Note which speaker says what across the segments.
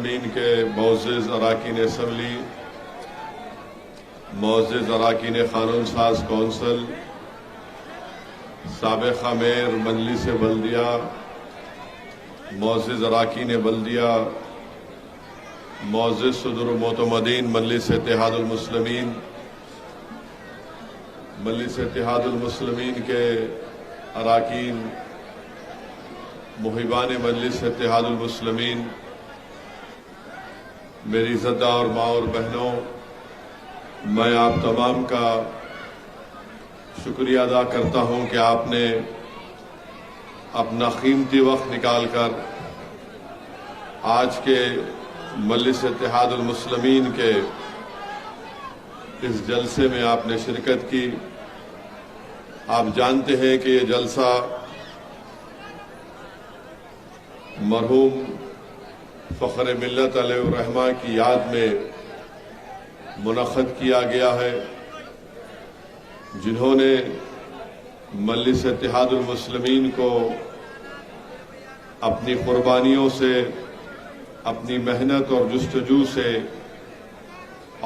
Speaker 1: मुस्लिमीन के मोअज़्ज़िज़ अरकान असम्बली, मोअज़्ज़िज़ अरकान क़ानून साज कौंसिल, साबिक़ आमिर मजलिस बल्दिया, मोअज़्ज़िज़ अरकान बल्दिया, मोअज़्ज़िज़ सदर मोतमदीन मजलिस इत्तेहादुल मुस्लिमीन, मजलिस इत्तेहादुल मुस्लिमीन के अरकान, मुहिबान मजलिस इत्तेहादुल मुस्लिमीन, मेरी इज़्ज़तदार माँ और बहनों, मैं आप तमाम का शुक्रिया अदा करता हूँ कि आपने अपना कीमती वक्त निकालकर आज के मजलिस इत्तेहादुल मुस्लिमीन के इस जलसे में आपने शिरकत की। आप जानते हैं कि ये जलसा मरहूम फ़ख्र मिल्लत अलैहिर्रहमा की याद में मुनक़्क़द किया गया है, जिन्होंने मजलिस इत्तेहादुल मुस्लिमीन को अपनी कुर्बानियों से, अपनी मेहनत और जुस्तजू से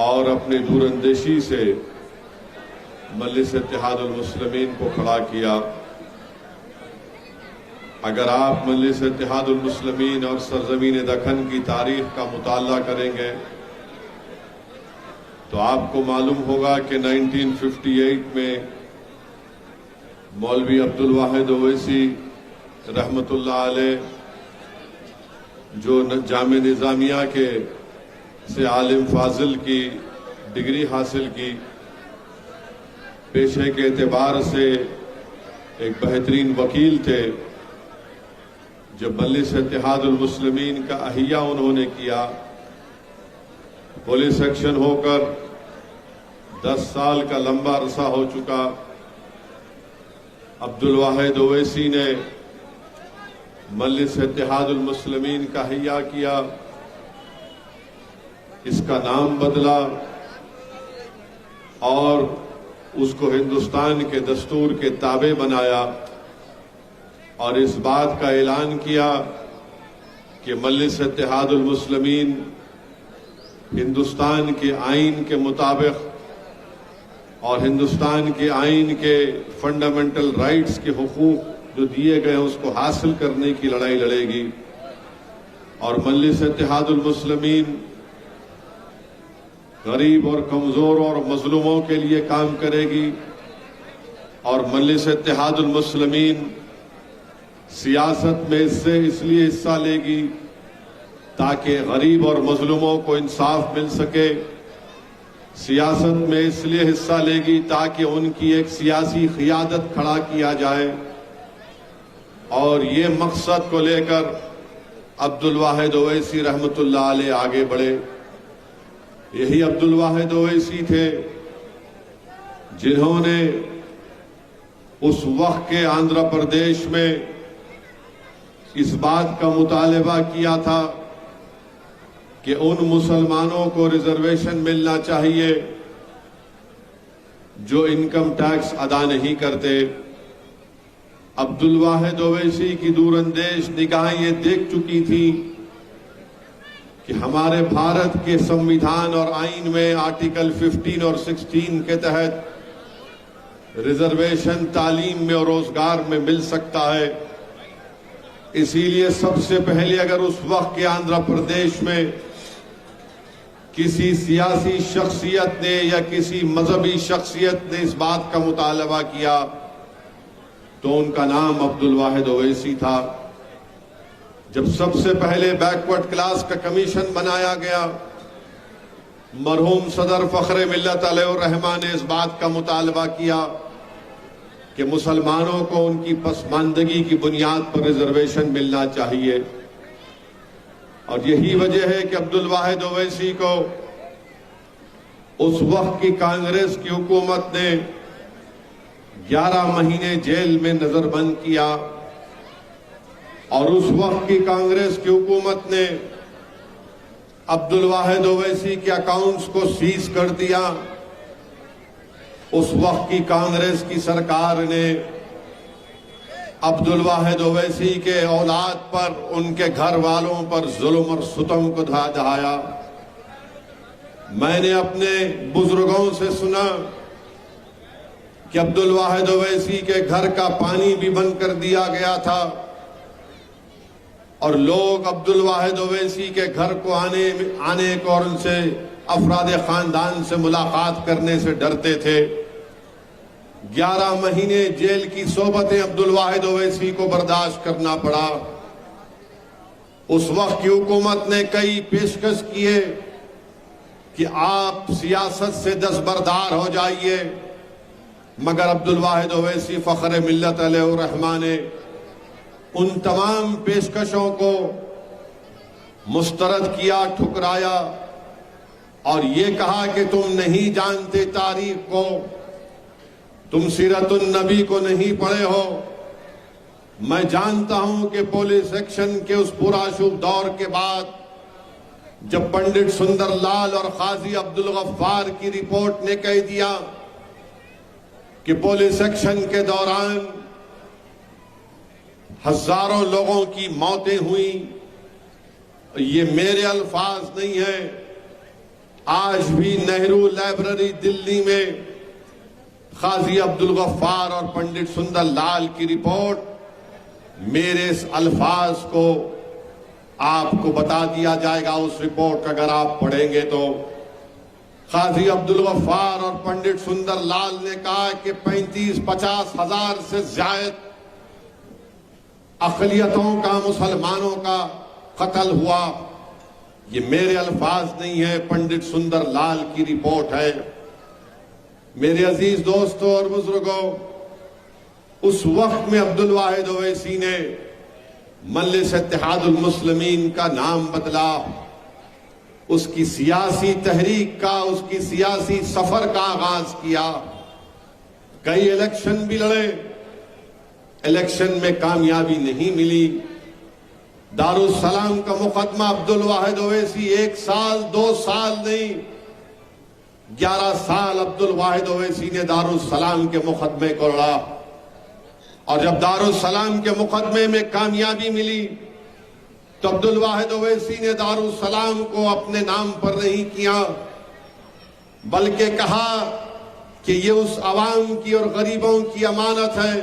Speaker 1: और अपनी दूरंदेशी से मजलिस इत्तेहादुल मुस्लिमीन को खड़ा किया। अगर आप मजलिस इत्तेहादुल मुस्लिमीन और सरज़मीन दखन की तारीख का मुताला करेंगे तो आपको मालूम होगा कि 1958 में मौलवी अब्दुल वाहिद ओवैसी रहमतुल्लाह अलैह, जो जामे निज़ामिया के से आलिम फाजिल की डिग्री हासिल की, पेशे के एतबार से एक बेहतरीन वकील थे। जब मजलिस इत्तेहादुल मुस्लिमीन का अहिया उन्होंने किया, पुलिस एक्शन होकर 10 साल का लंबा अरसा हो चुका, अब्दुल वाहिद ओवैसी ने मजलिस इत्तेहादुल मुस्लिमीन का अहिया किया, इसका नाम बदला और उसको हिंदुस्तान के दस्तूर के ताबे बनाया और इस बात का ऐलान किया कि मजलिस इत्तेहादुल मुस्लिमीन हिंदुस्तान के आइन के मुताबिक और हिंदुस्तान के आइन के फंडामेंटल राइट्स के हुकूक जो दिए गए हैं उसको हासिल करने की लड़ाई लड़ेगी और मजलिस इत्तेहादुल मुस्लिमीन गरीब और कमजोर और मजलूमों के लिए काम करेगी और मजलिस इत्तेहादुल मुस्लिमीन सियासत में इसलिए हिस्सा लेगी ताकि गरीब और मजलूमों को इंसाफ मिल सके। सियासत में इसलिए हिस्सा लेगी ताकि उनकी एक सियासी क़ियादत खड़ा किया जाए और ये मकसद को लेकर अब्दुल वाहिद ओवैसी रहमतुल्लाह अलैह आगे बढ़े। यही अब्दुल वाहिद ओवैसी थे जिन्होंने उस वक्त के आंध्र प्रदेश में इस बात का मुतालबा किया था कि उन मुसलमानों को रिजर्वेशन मिलना चाहिए जो इनकम टैक्स अदा नहीं करते। अब्दुल वाहिद ओवैसी की दूरंदेश निगाहें ये देख चुकी थी कि हमारे भारत के संविधान और आइन में आर्टिकल 15 और 16 के तहत रिजर्वेशन तालीम में और रोजगार में मिल सकता है। इसीलिए सबसे पहले अगर उस वक्त के आंध्र प्रदेश में किसी सियासी शख्सियत ने या किसी मजहबी शख्सियत ने इस बात का मुतालबा किया तो उनका नाम अब्दुल वाहिद ओवैसी था। जब सबसे पहले बैकवर्ड क्लास का कमीशन बनाया गया, मरहूम सदर फ़ख्र मिल्लत अलैहिर्रहमा ने इस बात का मुतालबा किया कि मुसलमानों को उनकी पसमानदगी की बुनियाद पर रिजर्वेशन मिलना चाहिए और यही वजह है कि अब्दुल वाहिद ओवैसी को उस वक्त की कांग्रेस की हुकूमत ने 11 महीने जेल में नजरबंद किया और उस वक्त की कांग्रेस की हुकूमत ने अब्दुल वाहिद ओवैसी के अकाउंट्स को सीज कर दिया। उस वक्त की कांग्रेस की सरकार ने अब्दुल वाहिद ओवैसी के औलाद पर, उनके घर वालों पर जुल्म और सुतम को ढाया। मैंने अपने बुजुर्गों से सुना कि अब्दुल वाहिद ओवैसी के घर का पानी भी बंद कर दिया गया था और लोग अब्दुल वाहिद ओवैसी के घर को आने को और उनसे अफराद खानदान से मुलाकात करने से डरते थे। 11 महीने जेल की सोबतें अब्दुल वाहिद ओवैसी को बर्दाश्त करना पड़ा। उस वक्त की हुकूमत ने कई पेशकश किए कि आप सियासत से दस्तबरदार हो जाइए, मगर अब्दुल वाहिद ओवैसी फख्र मिल्लत अलैहिर रहमान ने उन तमाम पेशकशों को मुस्तरद किया, ठुकराया और ये कहा कि तुम नहीं जानते तारीख को, तुम सीरतुन नबी को नहीं पढ़े हो। मैं जानता हूं कि पुलिस एक्शन के उस पुराशुभ दौर के बाद जब पंडित सुंदरलाल और काजी अब्दुल गफ्फार की रिपोर्ट ने कह दिया कि पुलिस एक्शन के दौरान हजारों लोगों की मौतें हुई, ये मेरे अल्फाज नहीं है। आज भी नेहरू लाइब्रेरी दिल्ली में काजी अब्दुल गफ्फार और पंडित सुंदरलाल की रिपोर्ट, मेरे इस अल्फाज को आपको बता दिया जाएगा। उस रिपोर्ट का अगर आप पढ़ेंगे तो काजी अब्दुल गफ्फार और पंडित सुंदरलाल ने कहा कि 35-50 हजार से ज्यादा अक़लियतों का, मुसलमानों का कत्ल हुआ। ये मेरे अल्फाज नहीं है, पंडित सुंदरलाल की रिपोर्ट है। मेरे अजीज दोस्तों और बुजुर्गों, उस वक्त में अब्दुल वाहिद ओवैसी ने मजलिस इत्तेहादुल मुस्लिमीन का नाम बदला, उसकी सियासी तहरीक का, उसकी सियासी सफर का आगाज किया। कई इलेक्शन भी लड़े, इलेक्शन में कामयाबी नहीं मिली। दारुस्सलाम का मुकदमा अब्दुल वाहिद ओवैसी 1 साल 2 साल नहीं, 11 साल अब्दुल वाहिद ओवैसी ने दारुस्सलाम के मुकदमे को लड़ा और जब दारुस्सलाम के मुकदमे में कामयाबी मिली तो अब्दुल वाहिद ओवैसी ने दारुस्सलाम को अपने नाम पर नहीं किया, बल्कि कहा कि ये उस अवाम की और गरीबों की अमानत है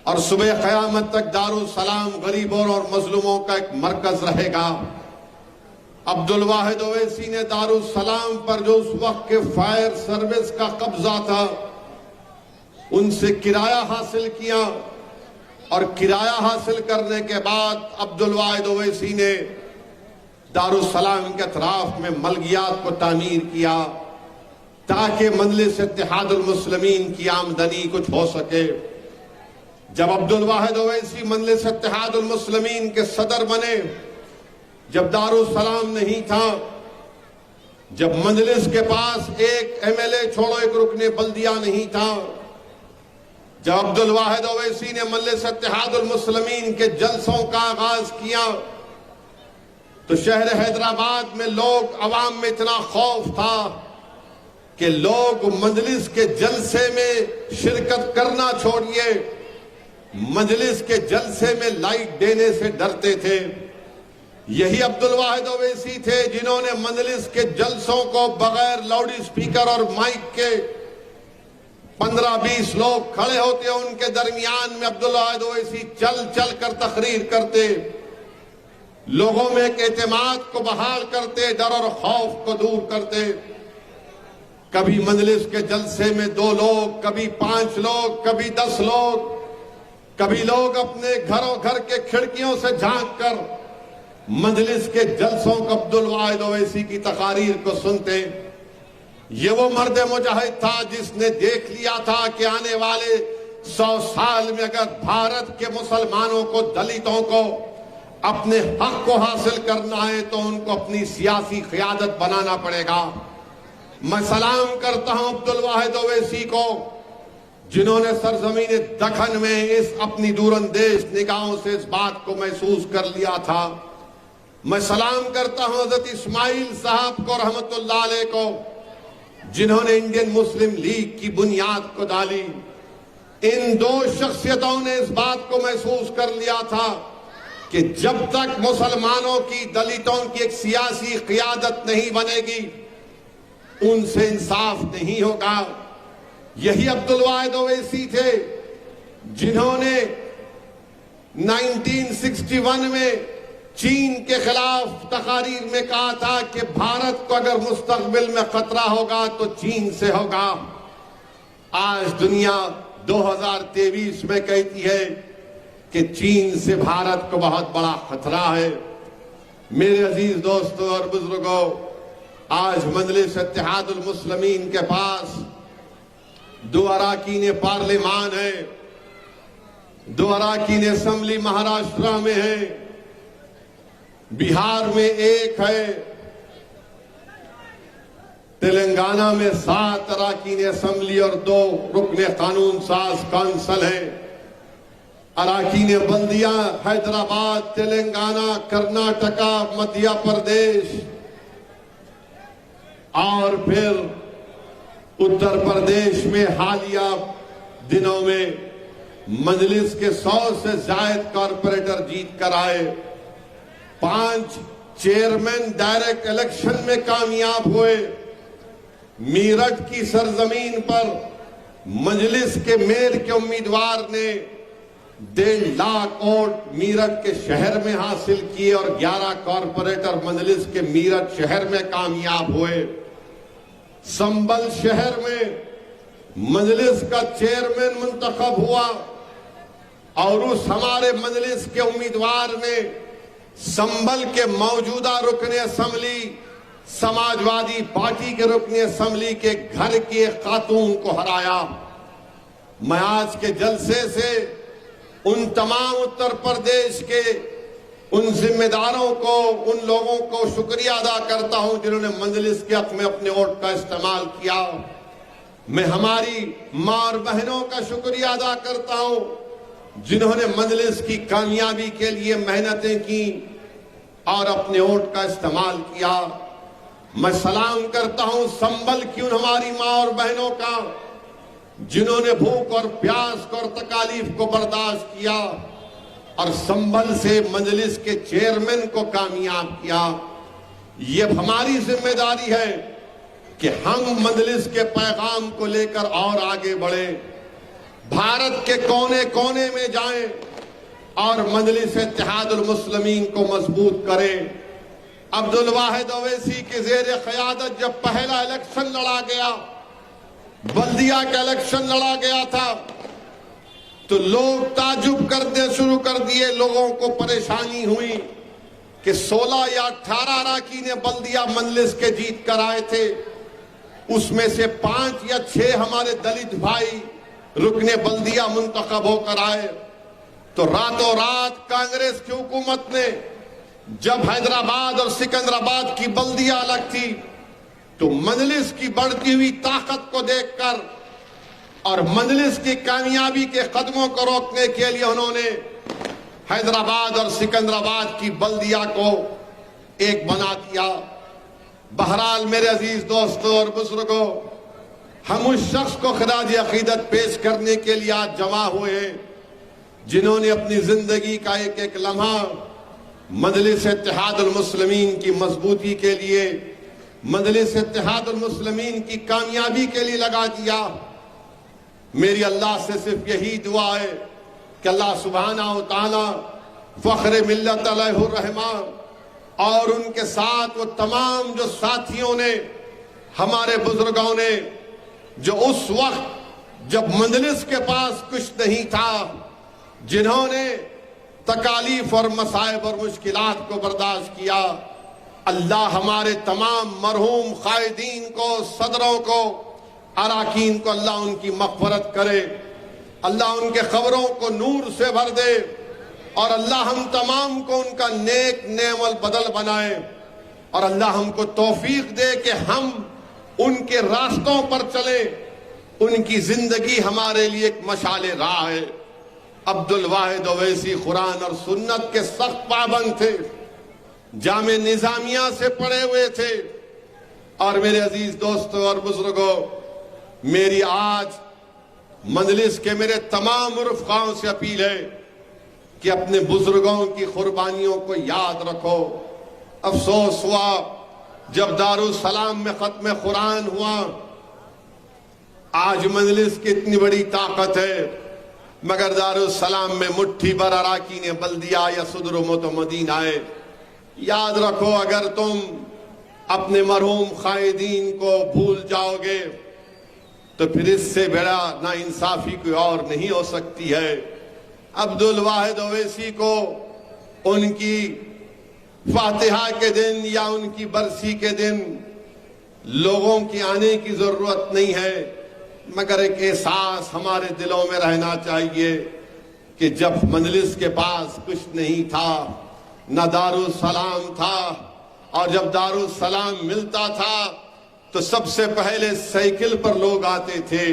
Speaker 1: और सुबह क़यामत तक दारुस्सलाम गरीबों और मजलूमों का एक मरकज रहेगा। अब्दुल वाहिद ओवैसी ने दारुस्सलाम पर जो उस वक्त के फायर सर्विस का कब्जा था, उनसे किराया हासिल किया और किराया हासिल करने के बाद अब्दुल वाहिद ओवैसी ने दारुस्सलाम के अतराफ में मलगियात को तामीर किया ताकि मजलिस इत्तेहादुल मुस्लिमीन की आमदनी कुछ हो सके। जब अब्दुल वाहिद ओवैसी मजलिस इत्तेहादुल मुस्लिमीन के सदर बने, जब दारुस्सलाम नहीं था, जब मजलिस के पास एक एमएलए छोड़ो एक रुकने बल्दिया नहीं था, जब अब्दुल वाहिद ओवैसी ने मजलिस इत्तेहादुल मुस्लिमीन के जलसों का आगाज किया तो शहर हैदराबाद में लोग, अवाम में इतना खौफ था कि लोग मजलिस के जलसे में शिरकत करना छोड़िए, मजलिस के जलसे में लाइट देने से डरते थे। यही अब्दुल वाहिद ओवैसी थे जिन्होंने मजलिस के जलसों को बगैर लाउड स्पीकर और माइक के 15-20 लोग खड़े होते, उनके दरमियान में अब्दुल वाहिद ओवैसी चल चल कर तकरीर करते, लोगों में एक एतमाद को बहाल करते, डर और खौफ को दूर करते। कभी मजलिस के जलसे में 2 लोग, कभी 5 लोग, कभी 10 लोग, कभी लोग अपने घर के खिड़कियों से झांक कर मजलिस के जलसों को अब्दुल वाहिद ओवैसी की तकारीर को सुनते। ये वो मर्द मुजाहिद था जिसने देख लिया था कि आने वाले 100 साल में अगर भारत के मुसलमानों को, दलितों को अपने हक को हासिल करना है तो उनको अपनी सियासी क़यादत बनाना पड़ेगा। मैं सलाम करता हूं अब्दुल वाहिद ओवैसी को जिन्होंने सरजमीन दखन में इस अपनी दूरंदेश निगाहों से इस बात को महसूस कर लिया था। मैं सलाम करता हूं हजरत इस्माइल साहब को रहमतुल्लाह अलैह को जिन्होंने इंडियन मुस्लिम लीग की बुनियाद को डाली। इन दो शख्सियतों ने इस बात को महसूस कर लिया था कि जब तक मुसलमानों की, दलितों की एक सियासी क़ियादत नहीं बनेगी, उनसे इंसाफ नहीं होगा। यही अब्दुल वाहिद ओवैसी थे जिन्होंने 1961 में चीन के खिलाफ तकारीर में कहा था कि भारत को अगर मुस्तकबिल में खतरा होगा तो चीन से होगा। आज दुनिया 2023 में कहती है कि चीन से भारत को बहुत बड़ा खतरा है। मेरे अजीज दोस्तों और बुजुर्गों, आज मजलिस इत्तेहादुल मुस्लिमीन के पास 2 अराकीन पार्लिमान है, 2 अराकीन असेंबली महाराष्ट्र में है, बिहार में 1 है, तेलंगाना में 7 अराकीन असेंबली और 2 रुकने कानून साज काउंसिल है। अराकीन बल्दिया हैदराबाद, तेलंगाना, कर्नाटका, मध्य प्रदेश और फिर उत्तर प्रदेश में हालिया दिनों में मजलिस के 100 से ज्यादा कॉरपोरेटर जीत कर आए। 5 चेयरमैन डायरेक्ट इलेक्शन में कामयाब हुए। मीरठ की सरजमीन पर मजलिस के मेयर के उम्मीदवार ने 1.5 लाख वोट मीरठ के शहर में हासिल किए और 11 कॉरपोरेटर मजलिस के मीरठ शहर में कामयाब हुए। संभल शहर में मजलिस का चेयरमैन मुंतखब हुआ और उस हमारे मजलिस के उम्मीदवार ने संभल के मौजूदा रुकने असेंबली समाजवादी पार्टी के रुकने असेंबली के घर की एक खातून को हराया। मैं आज के जलसे से उन तमाम उत्तर प्रदेश के उन जिम्मेदारों को, उन लोगों को शुक्रिया अदा करता हूं जिन्होंने मजलिस के हक में अपने वोट का इस्तेमाल किया। मैं हमारी मां और बहनों का शुक्रिया अदा करता हूं जिन्होंने मजलिस की कामयाबी के लिए मेहनतें की और अपने वोट का इस्तेमाल किया। मैं सलाम करता हूं संभल की उन हमारी मां और बहनों का जिन्होंने भूख और प्यास और तकालीफ को बर्दाश्त किया और संभल से मजलिस के चेयरमैन को कामयाब किया। ये हमारी जिम्मेदारी है कि हम मजलिस के पैगाम को लेकर और आगे बढ़े, भारत के कोने कोने में जाएं और मजलिस इत्तेहादुल मुस्लिमीन को मजबूत करें। अब्दुल वाहिद ओवैसी के जेर क़यादत जब पहला इलेक्शन लड़ा गया, बल्दिया का इलेक्शन लड़ा गया था, तो लोग ताजुब करने शुरू कर दिए। लोगों को परेशानी हुई कि 16 या 18 अराकीन बल्दिया मजलिस के जीत कर आए थे, उसमें से 5 या 6 हमारे दलित भाई रुकने बल्दिया मुंतखब होकर आए। तो रातों रात कांग्रेस की हुकूमत ने, जब हैदराबाद और सिकंदराबाद की बल्दिया अलग थी, तो मजलिस की बढ़ती हुई ताकत को देखकर और मजलिस की कामयाबी के कदमों को रोकने के लिए उन्होंने हैदराबाद और सिकंदराबाद की बल्दिया को एक बना दिया। बहरहाल मेरे अजीज दोस्तों और बुजुर्गों, हम उस शख्स को खराज अकीदत पेश करने के लिए आज जमा हुए हैं जिन्होंने अपनी जिंदगी का एक एक लम्हा मजलिस इत्तेहादुल मुस्लिमीन की मजबूती के लिए, मजलिस इत्तेहादुल मुस्लिमीन की कामयाबी के लिए लगा दिया। मेरी अल्लाह से सिर्फ यही दुआ है कि अल्लाह सुब्हाना व तआला फख्र मिल्लत अलैहिर रहमान और उनके साथ वो तमाम जो साथियों ने, हमारे बुजुर्गों ने, जो उस वक्त जब मजलिस के पास कुछ नहीं था, जिन्होंने तकालीफ और मसाइब और मुश्किलात को बर्दाश्त किया, अल्लाह हमारे तमाम मरहूम कायदीन को, सदरों को, अराकीन को अल्लाह उनकी मग़फ़िरत करे, अल्लाह उनके क़ब्रों को नूर से भर दे और अल्लाह हम तमाम को उनका नेक नेमल बदल बनाए और अल्लाह हमको तौफीक दे कि हम उनके रास्तों पर चले। उनकी जिंदगी हमारे लिए एक मशाले राह है। अब्दुल वाहिद ओवैसी कुरान और सुन्नत के सख्त पाबंद थे, जामे निजामिया से पढ़े हुए थे। और मेरे अजीज दोस्तों और बुजुर्गों, मेरी आज मजलिस के मेरे तमाम रुफ़क़ाओं से अपील है कि अपने बुजुर्गों की कुर्बानियों को याद रखो। अफसोस हुआ जब दारुस सलाम में खत्म कुरान हुआ। आज मजलिस की इतनी बड़ी ताकत है, मगर दारुस सलाम में मुट्ठी भर अराकीन बल्दिया या सदर मदीना है। याद रखो, अगर तुम अपने मरहूम कायदीन को भूल जाओगे तो फिर इससे बड़ा नाइंसाफी कोई और नहीं हो सकती है। अब्दुल वाहिद ओवैसी को उनकी फातिहा के दिन या उनकी बरसी के दिन लोगों की आने की जरूरत नहीं है, मगर एक एहसास हमारे दिलों में रहना चाहिए कि जब मजलिस के पास कुछ नहीं था, न दारुस सलाम था, और जब दारुस सलाम मिलता था तो सबसे पहले साइकिल पर लोग आते थे,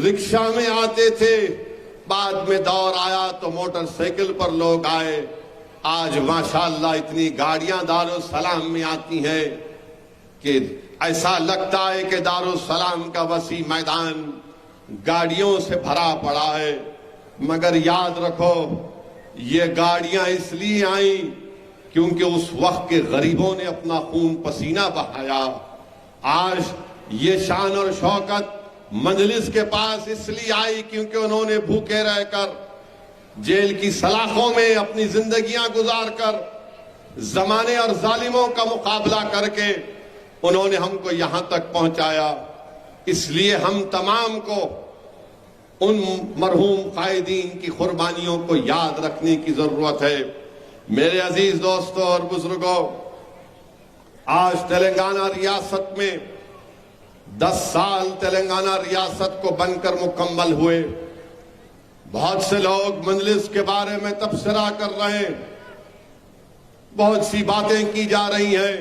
Speaker 1: रिक्शा में आते थे, बाद में दौर आया तो मोटरसाइकिल पर लोग आए। आज माशाअल्लाह इतनी गाड़ियां दारुस सलाम में आती हैं कि ऐसा लगता है कि दारुस सलाम का वसी मैदान गाड़ियों से भरा पड़ा है। मगर याद रखो, ये गाड़ियां इसलिए आई क्योंकि उस वक्त के गरीबों ने अपना खून पसीना बहाया। आज ये शान और शौकत मजलिस के पास इसलिए आई क्योंकि उन्होंने भूखे रहकर जेल की सलाखों में अपनी जिंदगियां गुजार कर जमाने और जालिमों का मुकाबला करके उन्होंने हमको यहां तक पहुंचाया। इसलिए हम तमाम को उन मरहूम कायदीन की कुर्बानियों को याद रखने की जरूरत है। मेरे अजीज दोस्तों और बुजुर्गों, आज तेलंगाना रियासत में 10 साल तेलंगाना रियासत को बनकर मुकम्मल हुए। बहुत से लोग मजलिस के बारे में तबसरा कर रहे हैं, बहुत सी बातें की जा रही हैं।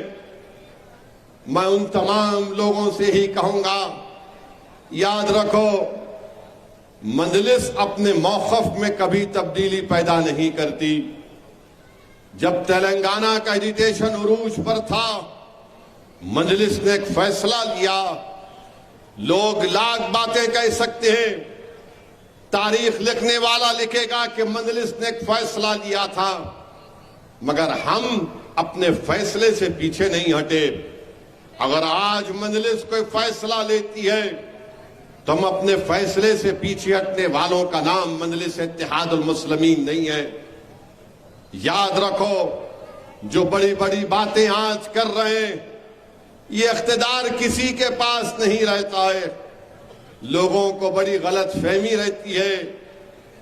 Speaker 1: मैं उन तमाम लोगों से ही कहूंगा, याद रखो, मजलिस अपने मौक़िफ़ में कभी तब्दीली पैदा नहीं करती। जब तेलंगाना का एजिटेशन उरूज पर था, मजलिस ने एक फैसला लिया। लोग लाख बातें कह सकते हैं, तारीख लिखने वाला लिखेगा कि मजलिस ने एक फैसला लिया था, मगर हम अपने फैसले से पीछे नहीं हटे। अगर आज मजलिस कोई फैसला लेती है तो हम अपने फैसले से पीछे हटने वालों का नाम मजलिस इत्तेहादुल मुस्लिमीन नहीं है। याद रखो, जो बड़ी बड़ी बातें आज कर रहे हैं, ये इख्तिदार किसी के पास नहीं रहता है। लोगों को बड़ी गलत फहमी रहती है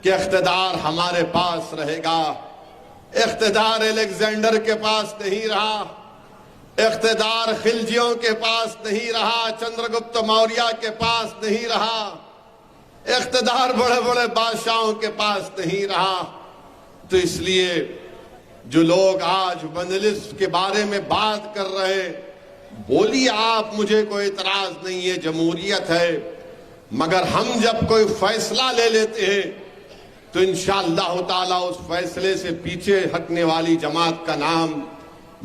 Speaker 1: कि इख्तिदार हमारे पास रहेगा। इख्तिदार अलेक्जेंडर के पास नहीं रहा, इख्तिदार खिलजियों के पास नहीं रहा, चंद्रगुप्त मौर्य के पास नहीं रहा, इख्तिदार बड़े बड़े बादशाहों के पास नहीं रहा। तो इसलिए जो लोग आज मजलिस के बारे में बात कर रहे हैं, बोलिए आप, मुझे कोई इतराज नहीं है, जमहूरियत है। मगर हम जब कोई फैसला ले लेते हैं तो इंशाअल्लाह ताला उस फैसले से पीछे हटने वाली जमात का नाम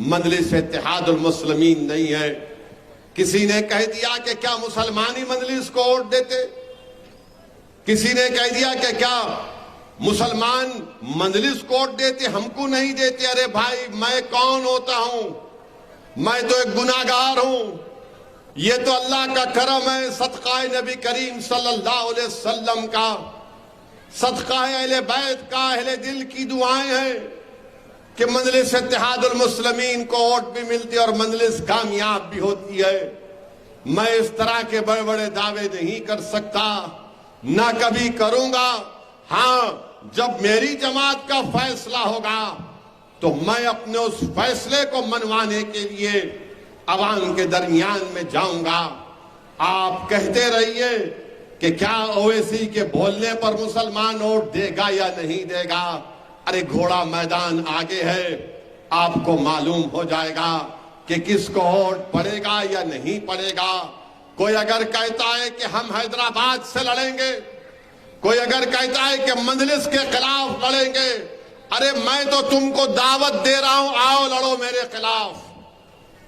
Speaker 1: मजलिस इत्तेहादुल मुस्लिमीन नहीं है। किसी ने कह दिया कि क्या मुसलमान ही मजलिस को वोट देते, किसी ने कह दिया कि क्या मुसलमान मजलिस को वोट देते, हमको नहीं देते। अरे भाई, मैं कौन होता हूं? मैं तो एक गुनाहगार हूं। ये तो अल्लाह का करम है, सदका नबी करीम सल्लल्लाहु अलैहि वसल्लम का, सदका अहले बैत का, अहले दिल की दुआएं हैं कि मजलिस इत्तेहादुल मुस्लिमीन को वोट भी मिलती है और मजलिस कामयाब भी होती है। मैं इस तरह के बड़े बड़े दावे नहीं कर सकता, ना कभी करूंगा। हाँ, जब मेरी जमात का फैसला होगा तो मैं अपने उस फैसले को मनवाने के लिए अवाम के दरमियान में जाऊंगा। आप कहते रहिए कि क्या ओवैसी के बोलने पर मुसलमान वोट देगा या नहीं देगा। अरे घोड़ा मैदान आगे है, आपको मालूम हो जाएगा कि किसको वोट पड़ेगा या नहीं पड़ेगा। कोई अगर कहता है कि हम हैदराबाद से लड़ेंगे, कोई अगर कहता है कि मजलिस के खिलाफ लड़ेंगे, अरे मैं तो तुमको दावत दे रहा हूं, आओ लड़ो मेरे खिलाफ।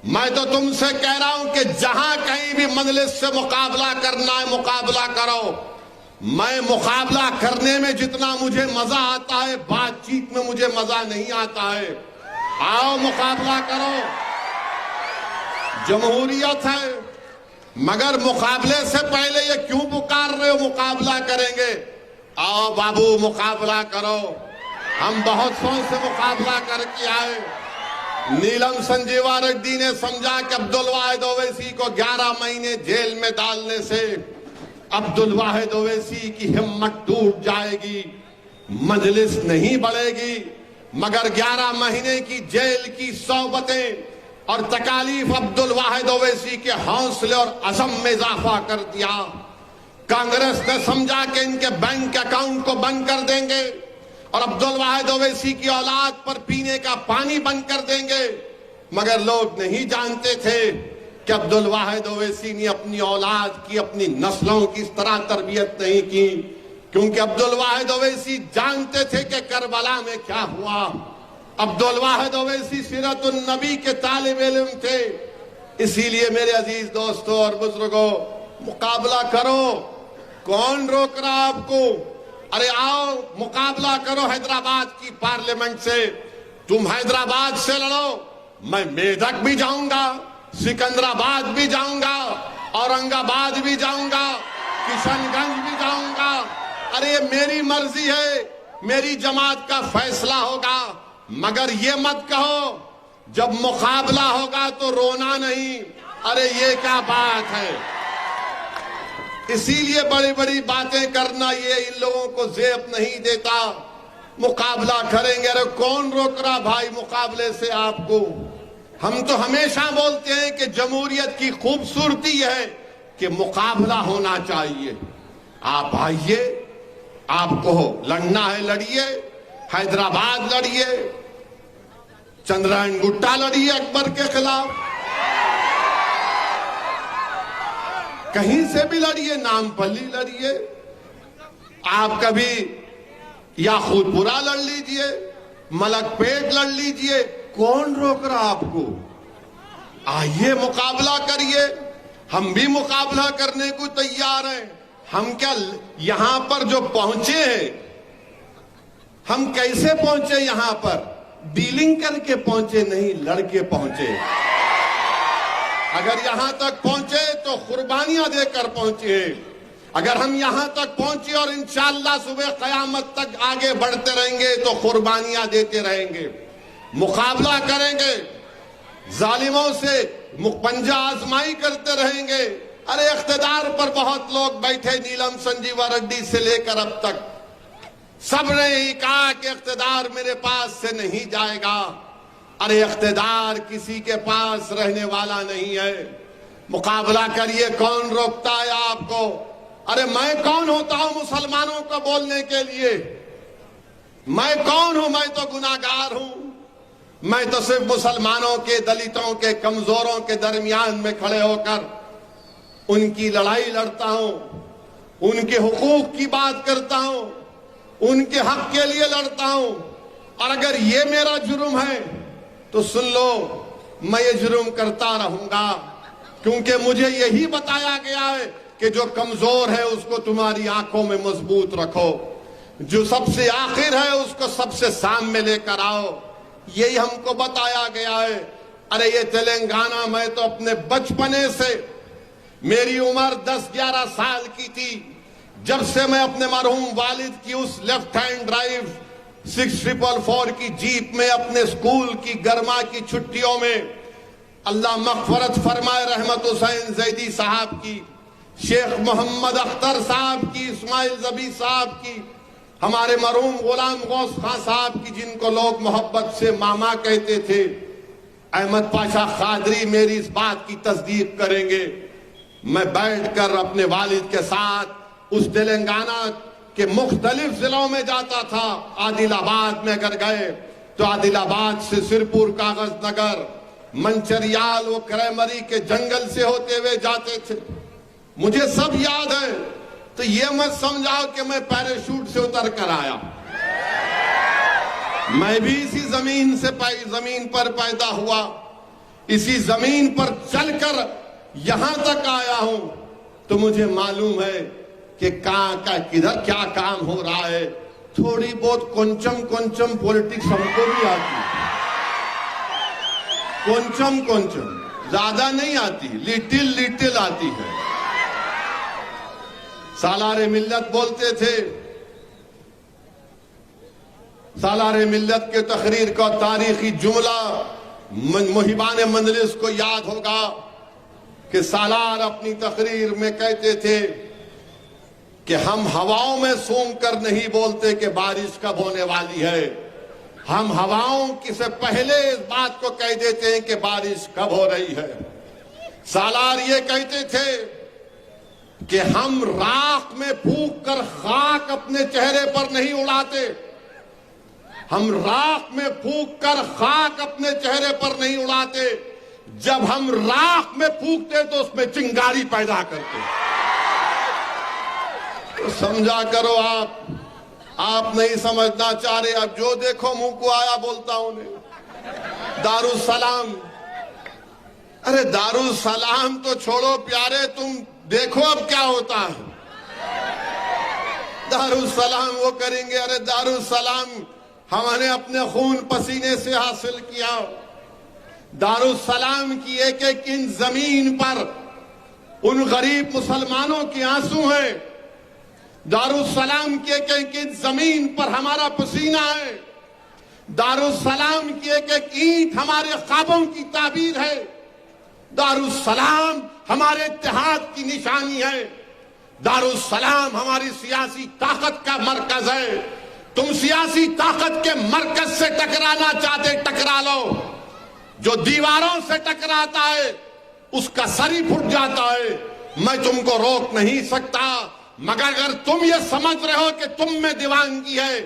Speaker 1: मैं तो तुमसे कह रहा हूं कि जहां कहीं भी मजलिस से मुकाबला करना है, मुकाबला करो। मैं मुकाबला करने में जितना मुझे मजा आता है, बातचीत में मुझे मजा नहीं आता है। आओ मुकाबला करो, जमहूरियत है। मगर मुकाबले से पहले ये क्यों पुकार रहे हो मुकाबला करेंगे? आओ बाबू मुकाबला करो। हम बहुत सोच से मुकाबला करके आए। नीलम संजीवा रेड्डी ने समझा कि अब्दुल वाहिद ओवैसी को 11 महीने जेल में डालने से अब्दुल वाहिद ओवैसी की हिम्मत टूट जाएगी, मजलिस नहीं बढ़ेगी। मगर 11 महीने की जेल की सौबतें और तकालीफ अब्दुल वाहिद ओवैसी के हौसले और अज़म में इजाफा कर दिया। कांग्रेस ने समझा कि इनके बैंक अकाउंट को बंद कर देंगे और अब्दुल वाहिद ओवैसी की औलाद पर पीने का पानी बंद कर देंगे। मगर लोग नहीं जानते थे कि अब्दुल वाहिद ओवैसी ने अपनी औलाद की, अपनी नस्लों की इस तरह तरबियत नहीं की, क्योंकि अब्दुल वाहिद ओवैसी जानते थे कि करबला में क्या हुआ। अब्दुल वाहिद ओवैसी सीरतुन नबी के तालिब इल्म थे। इसीलिए मेरे अजीज दोस्तों और बुजुर्गों, मुकाबला करो। कौन रोक रहा आपको? अरे आओ मुकाबला करो हैदराबाद की पार्लियामेंट से। तुम हैदराबाद से लड़ो, मैं मेदक भी जाऊंगा, सिकंदराबाद भी जाऊंगा, औरंगाबाद भी जाऊंगा, किशनगंज भी जाऊंगा। अरे ये मेरी मर्जी है, मेरी जमात का फैसला होगा। मगर ये मत कहो जब मुकाबला होगा तो रोना नहीं। अरे ये क्या बात है? इसीलिए बड़ी बड़ी बातें करना ये इन लोगों को जेब नहीं देता। मुकाबला करेंगे। अरे कौन रोक रहा भाई मुकाबले से आपको? हम तो हमेशा बोलते हैं कि जमहूरियत की खूबसूरती है कि मुकाबला होना चाहिए। आप आइए, आपको लड़ना है लड़िए, हैदराबाद लड़िए, चंद्रायन गुट्टा लड़िए अकबर के खिलाफ, कहीं से भी लड़िए, नामपल्ली लड़िए, आप कभी याकूतपुरा लड़ लीजिए, मलकपेट लड़ लीजिए। कौन रोक रहा आपको? आइए मुकाबला करिए। हम भी मुकाबला करने को तैयार हैं। हम क्या यहां पर जो पहुंचे हैं, हम कैसे पहुंचे यहां पर? डीलिंग करके पहुंचे नहीं, लड़के पहुंचे। अगर यहां तक पहुंचे तो कुर्बानियां देकर पहुंचे। अगर हम यहां तक पहुंचे और इंशाअल्लाह सुबह कयामत तक आगे बढ़ते रहेंगे तो कुर्बानियां देते रहेंगे, मुकाबला करेंगे, जालिमों से मुकपंजा आजमाई करते रहेंगे। अरे इख्तिदार पर बहुत लोग बैठे, नीलम संजीवा रेड्डी से लेकर अब तक सब ने ही कहा कि इख्तिदार मेरे पास से नहीं जाएगा। अरे इख्तिदार किसी के पास रहने वाला नहीं है। मुकाबला करिए, कौन रोकता है आपको? अरे मैं कौन होता हूं मुसलमानों को बोलने के लिए? मैं कौन हूं? मैं तो गुनाहगार हूं। मैं तो सिर्फ मुसलमानों के, दलितों के, कमजोरों के दरमियान में खड़े होकर उनकी लड़ाई लड़ता हूं, उनके हुकूक की बात करता हूं, उनके हक के लिए लड़ता हूं। और अगर ये मेरा जुर्म है तो सुन लो, मैं ये जुर्म करता रहूंगा, क्योंकि मुझे यही बताया गया है कि जो कमजोर है उसको तुम्हारी आंखों में मजबूत रखो, जो सबसे आखिर है उसको सबसे सामने लेकर आओ। यही हमको बताया गया है। अरे ये तेलंगाना, मैं तो अपने बचपने से, मेरी उम्र 10-11 साल की थी जब से मैं अपने मरहूम वालिद की उस लेफ्ट हैंड ड्राइव 6444 की जीप में अपने स्कूल की गर्मा की छुट्टियों में, अल्लाह मग़फ़रत फरमाए, रहमत हुसैन ज़ैदी साहब की, शेख मोहम्मद अख्तर साहब की, इस्माइल ज़बी साहब की, हमारे मरहूम गुलाम गौस खां साहब की, जिनको लोग मोहब्बत से मामा कहते थे, अहमद पाशा खादरी मेरी इस बात की तस्दीक करेंगे। मैं बैठकर अपने वालिद के साथ उस तेलंगाना के मुख्तलिफ जिलों में जाता था। आदिलाबाद में अगर गए तो आदिलाबाद से सिरपुर, कागज नगर, मंचरियाल, वो क्रेमरी के जंगल से होते हुए जाते थे। मुझे सब याद है। तो ये मत समझाओ कि मैं पैराशूट से उतर कर आया। मैं भी इसी जमीन से जमीन पर पैदा हुआ, इसी जमीन पर चलकर यहां तक आया हूं। तो मुझे मालूम है कि कहां का किधर क्या काम हो रहा है। थोड़ी बहुत कोंचम पॉलिटिक्स हमको भी आती है, कोंचम ज्यादा नहीं आती, लिटिल आती है। सालारे मिल्लत बोलते थे, सालारे मिल्लत के तकरीर का तारीखी जुमला मुहिबान मंजलिस को याद होगा कि सालार अपनी तकरीर में कहते थे कि हम हवाओं में सूंघ कर नहीं बोलते कि बारिश कब होने वाली है, हम हवाओं की से पहले इस बात को कह देते हैं कि बारिश कब हो रही है। सालार ये कहते थे कि हम राख में फूंक कर खाक अपने चेहरे पर नहीं उड़ाते, हम राख में फूंक कर खाक अपने चेहरे पर नहीं उड़ाते, जब हम राख में फूंकते तो उसमें चिंगारी पैदा करते। तो समझा करो, आप नहीं समझना चाह रहे, अब जो देखो मुंह को आया बोलता हूं। दारुसलाम, अरे दारुसलाम तो छोड़ो प्यारे, तुम देखो अब क्या होता है। दारुसलाम वो करेंगे, अरे दारुसलाम हमने अपने खून पसीने से हासिल किया। दारुसलाम की एक एक इंच जमीन पर उन गरीब मुसलमानों के आंसू हैं। दारुसलाम की एक एक इंच जमीन पर हमारा पसीना है। दारुसलाम की एक एक ईंट हमारे ख्वाबों की ताबीर है। दारुसलाम हमारे इत्तेहाद की निशानी है। दारुसलाम हमारी सियासी ताकत का मरकज है। तुम सियासी ताकत के मरकज से टकराना चाहते, टकरा लो। जो दीवारों से टकराता है उसका सर ही फुट जाता है। मैं तुमको रोक नहीं सकता, मगर अगर तुम ये समझ रहे हो कि तुम में दीवानगी है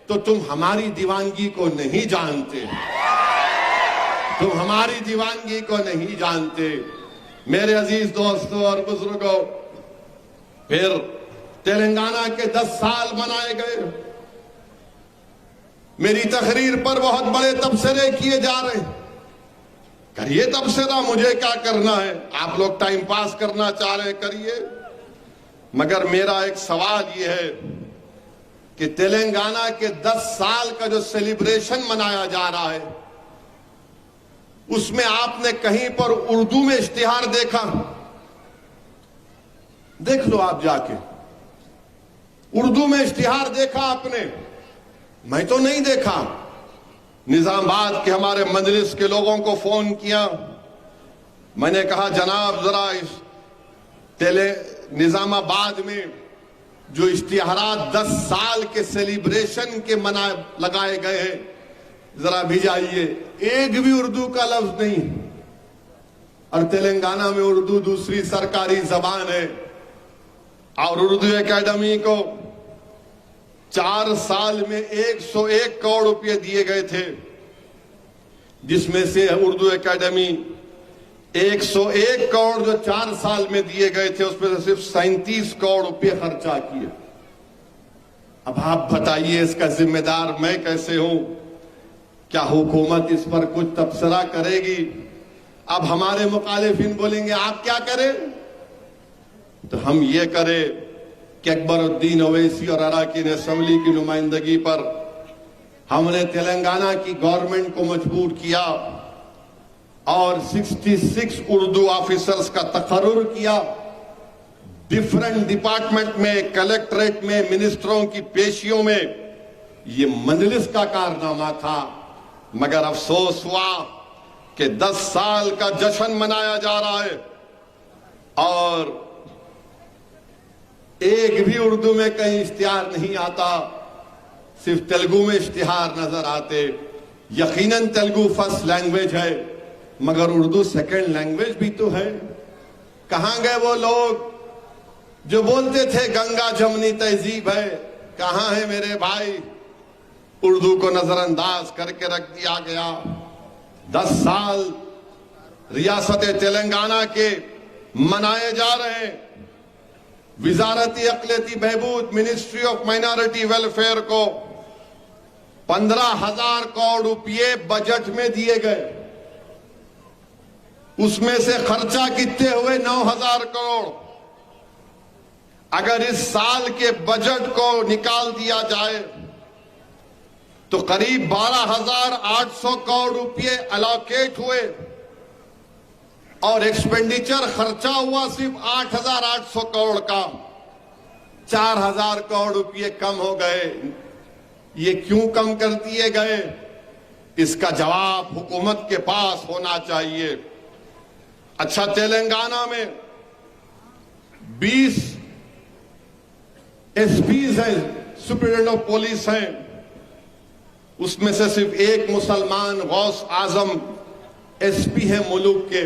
Speaker 1: तो तुम हमारी दीवानगी को नहीं जानते, तुम हमारी दीवानगी को नहीं जानते। मेरे अजीज दोस्तों और बुजुर्गों, फिर तेलंगाना के 10 साल मनाए गए। मेरी तकरीर पर बहुत बड़े तबसरे किए जा रहे हैं। करिए तबसरा, मुझे क्या करना है, आप लोग टाइम पास करना चाह रहे हैं करिए, मगर मेरा एक सवाल यह है कि तेलंगाना के 10 साल का जो सेलिब्रेशन मनाया जा रहा है उसमें आपने कहीं पर उर्दू में इश्तिहार देखा? देख लो आप जाके, उर्दू में इश्तिहार देखा आपने? मैं तो नहीं देखा। निजामाबाद के हमारे मजलिस के लोगों को फोन किया, मैंने कहा जनाब जरा इस निजामाबाद में जो इश्तिहारात 10 साल के सेलिब्रेशन के लगाए गए हैं जरा भिजाइए। एक भी उर्दू का लफ्ज नहीं। और तेलंगाना में उर्दू दूसरी सरकारी जबान है और उर्दू एकेडमी को 4 साल में 101 करोड़ रुपए दिए गए थे, जिसमें से उर्दू एकेडमी 101 करोड़ जो 4 साल में दिए गए थे उसमें से सिर्फ 37 करोड़ रुपए खर्चा किए। अब आप बताइए इसका जिम्मेदार मैं कैसे हूं? क्या हुकूमत इस पर कुछ तबसरा करेगी? अब हमारे मुखालिफिन बोलेंगे आप क्या करें, तो हम ये करें कि अकबरुद्दीन ओवैसी और अराकीन असेंबली की नुमाइंदगी पर हमने तेलंगाना की गवर्नमेंट को मजबूर किया और 66 उर्दू ऑफिसर्स का तकर्रुर किया। डिफरेंट डिपार्टमेंट में, कलेक्ट्रेट में, मिनिस्टरों की पेशियों में ये मजलिस का कारनामा था। मगर अफसोस हुआ कि 10 साल का जश्न मनाया जा रहा है और एक भी उर्दू में कहीं इश्तिहार नहीं आता, सिर्फ तेलुगु में इश्तिहार नजर आते। यकीनन तेलुगु फर्स्ट लैंग्वेज है, मगर उर्दू सेकंड लैंग्वेज भी तो है। कहां गए वो लोग जो बोलते थे गंगा जमनी तहजीब है? कहां है मेरे भाई? उर्दू को नजरअंदाज करके रख दिया गया। 10 साल रियासत तेलंगाना के मनाए जा रहे हैं। विजारती अक़लियती बहबूद, मिनिस्ट्री ऑफ माइनॉरिटी वेलफेयर को 15,000 करोड़ रुपये बजट में दिए गए। उसमें से खर्चा कितने हुए? 9,000 करोड़। अगर इस साल के बजट को निकाल दिया जाए तो करीब 12,800 करोड़ रुपए अलोकेट हुए और एक्सपेंडिचर खर्चा हुआ सिर्फ 8,800 करोड़ का। 4,000 करोड़ रुपए कम हो गए। ये क्यों कम कर दिए गए? इसका जवाब हुकूमत के पास होना चाहिए। अच्छा, तेलंगाना में 20 एसपीज हैं, सुप्रीडेंट ऑफ पुलिस हैं, उसमें से सिर्फ एक मुसलमान गौस आजम एसपी है मुल्क के।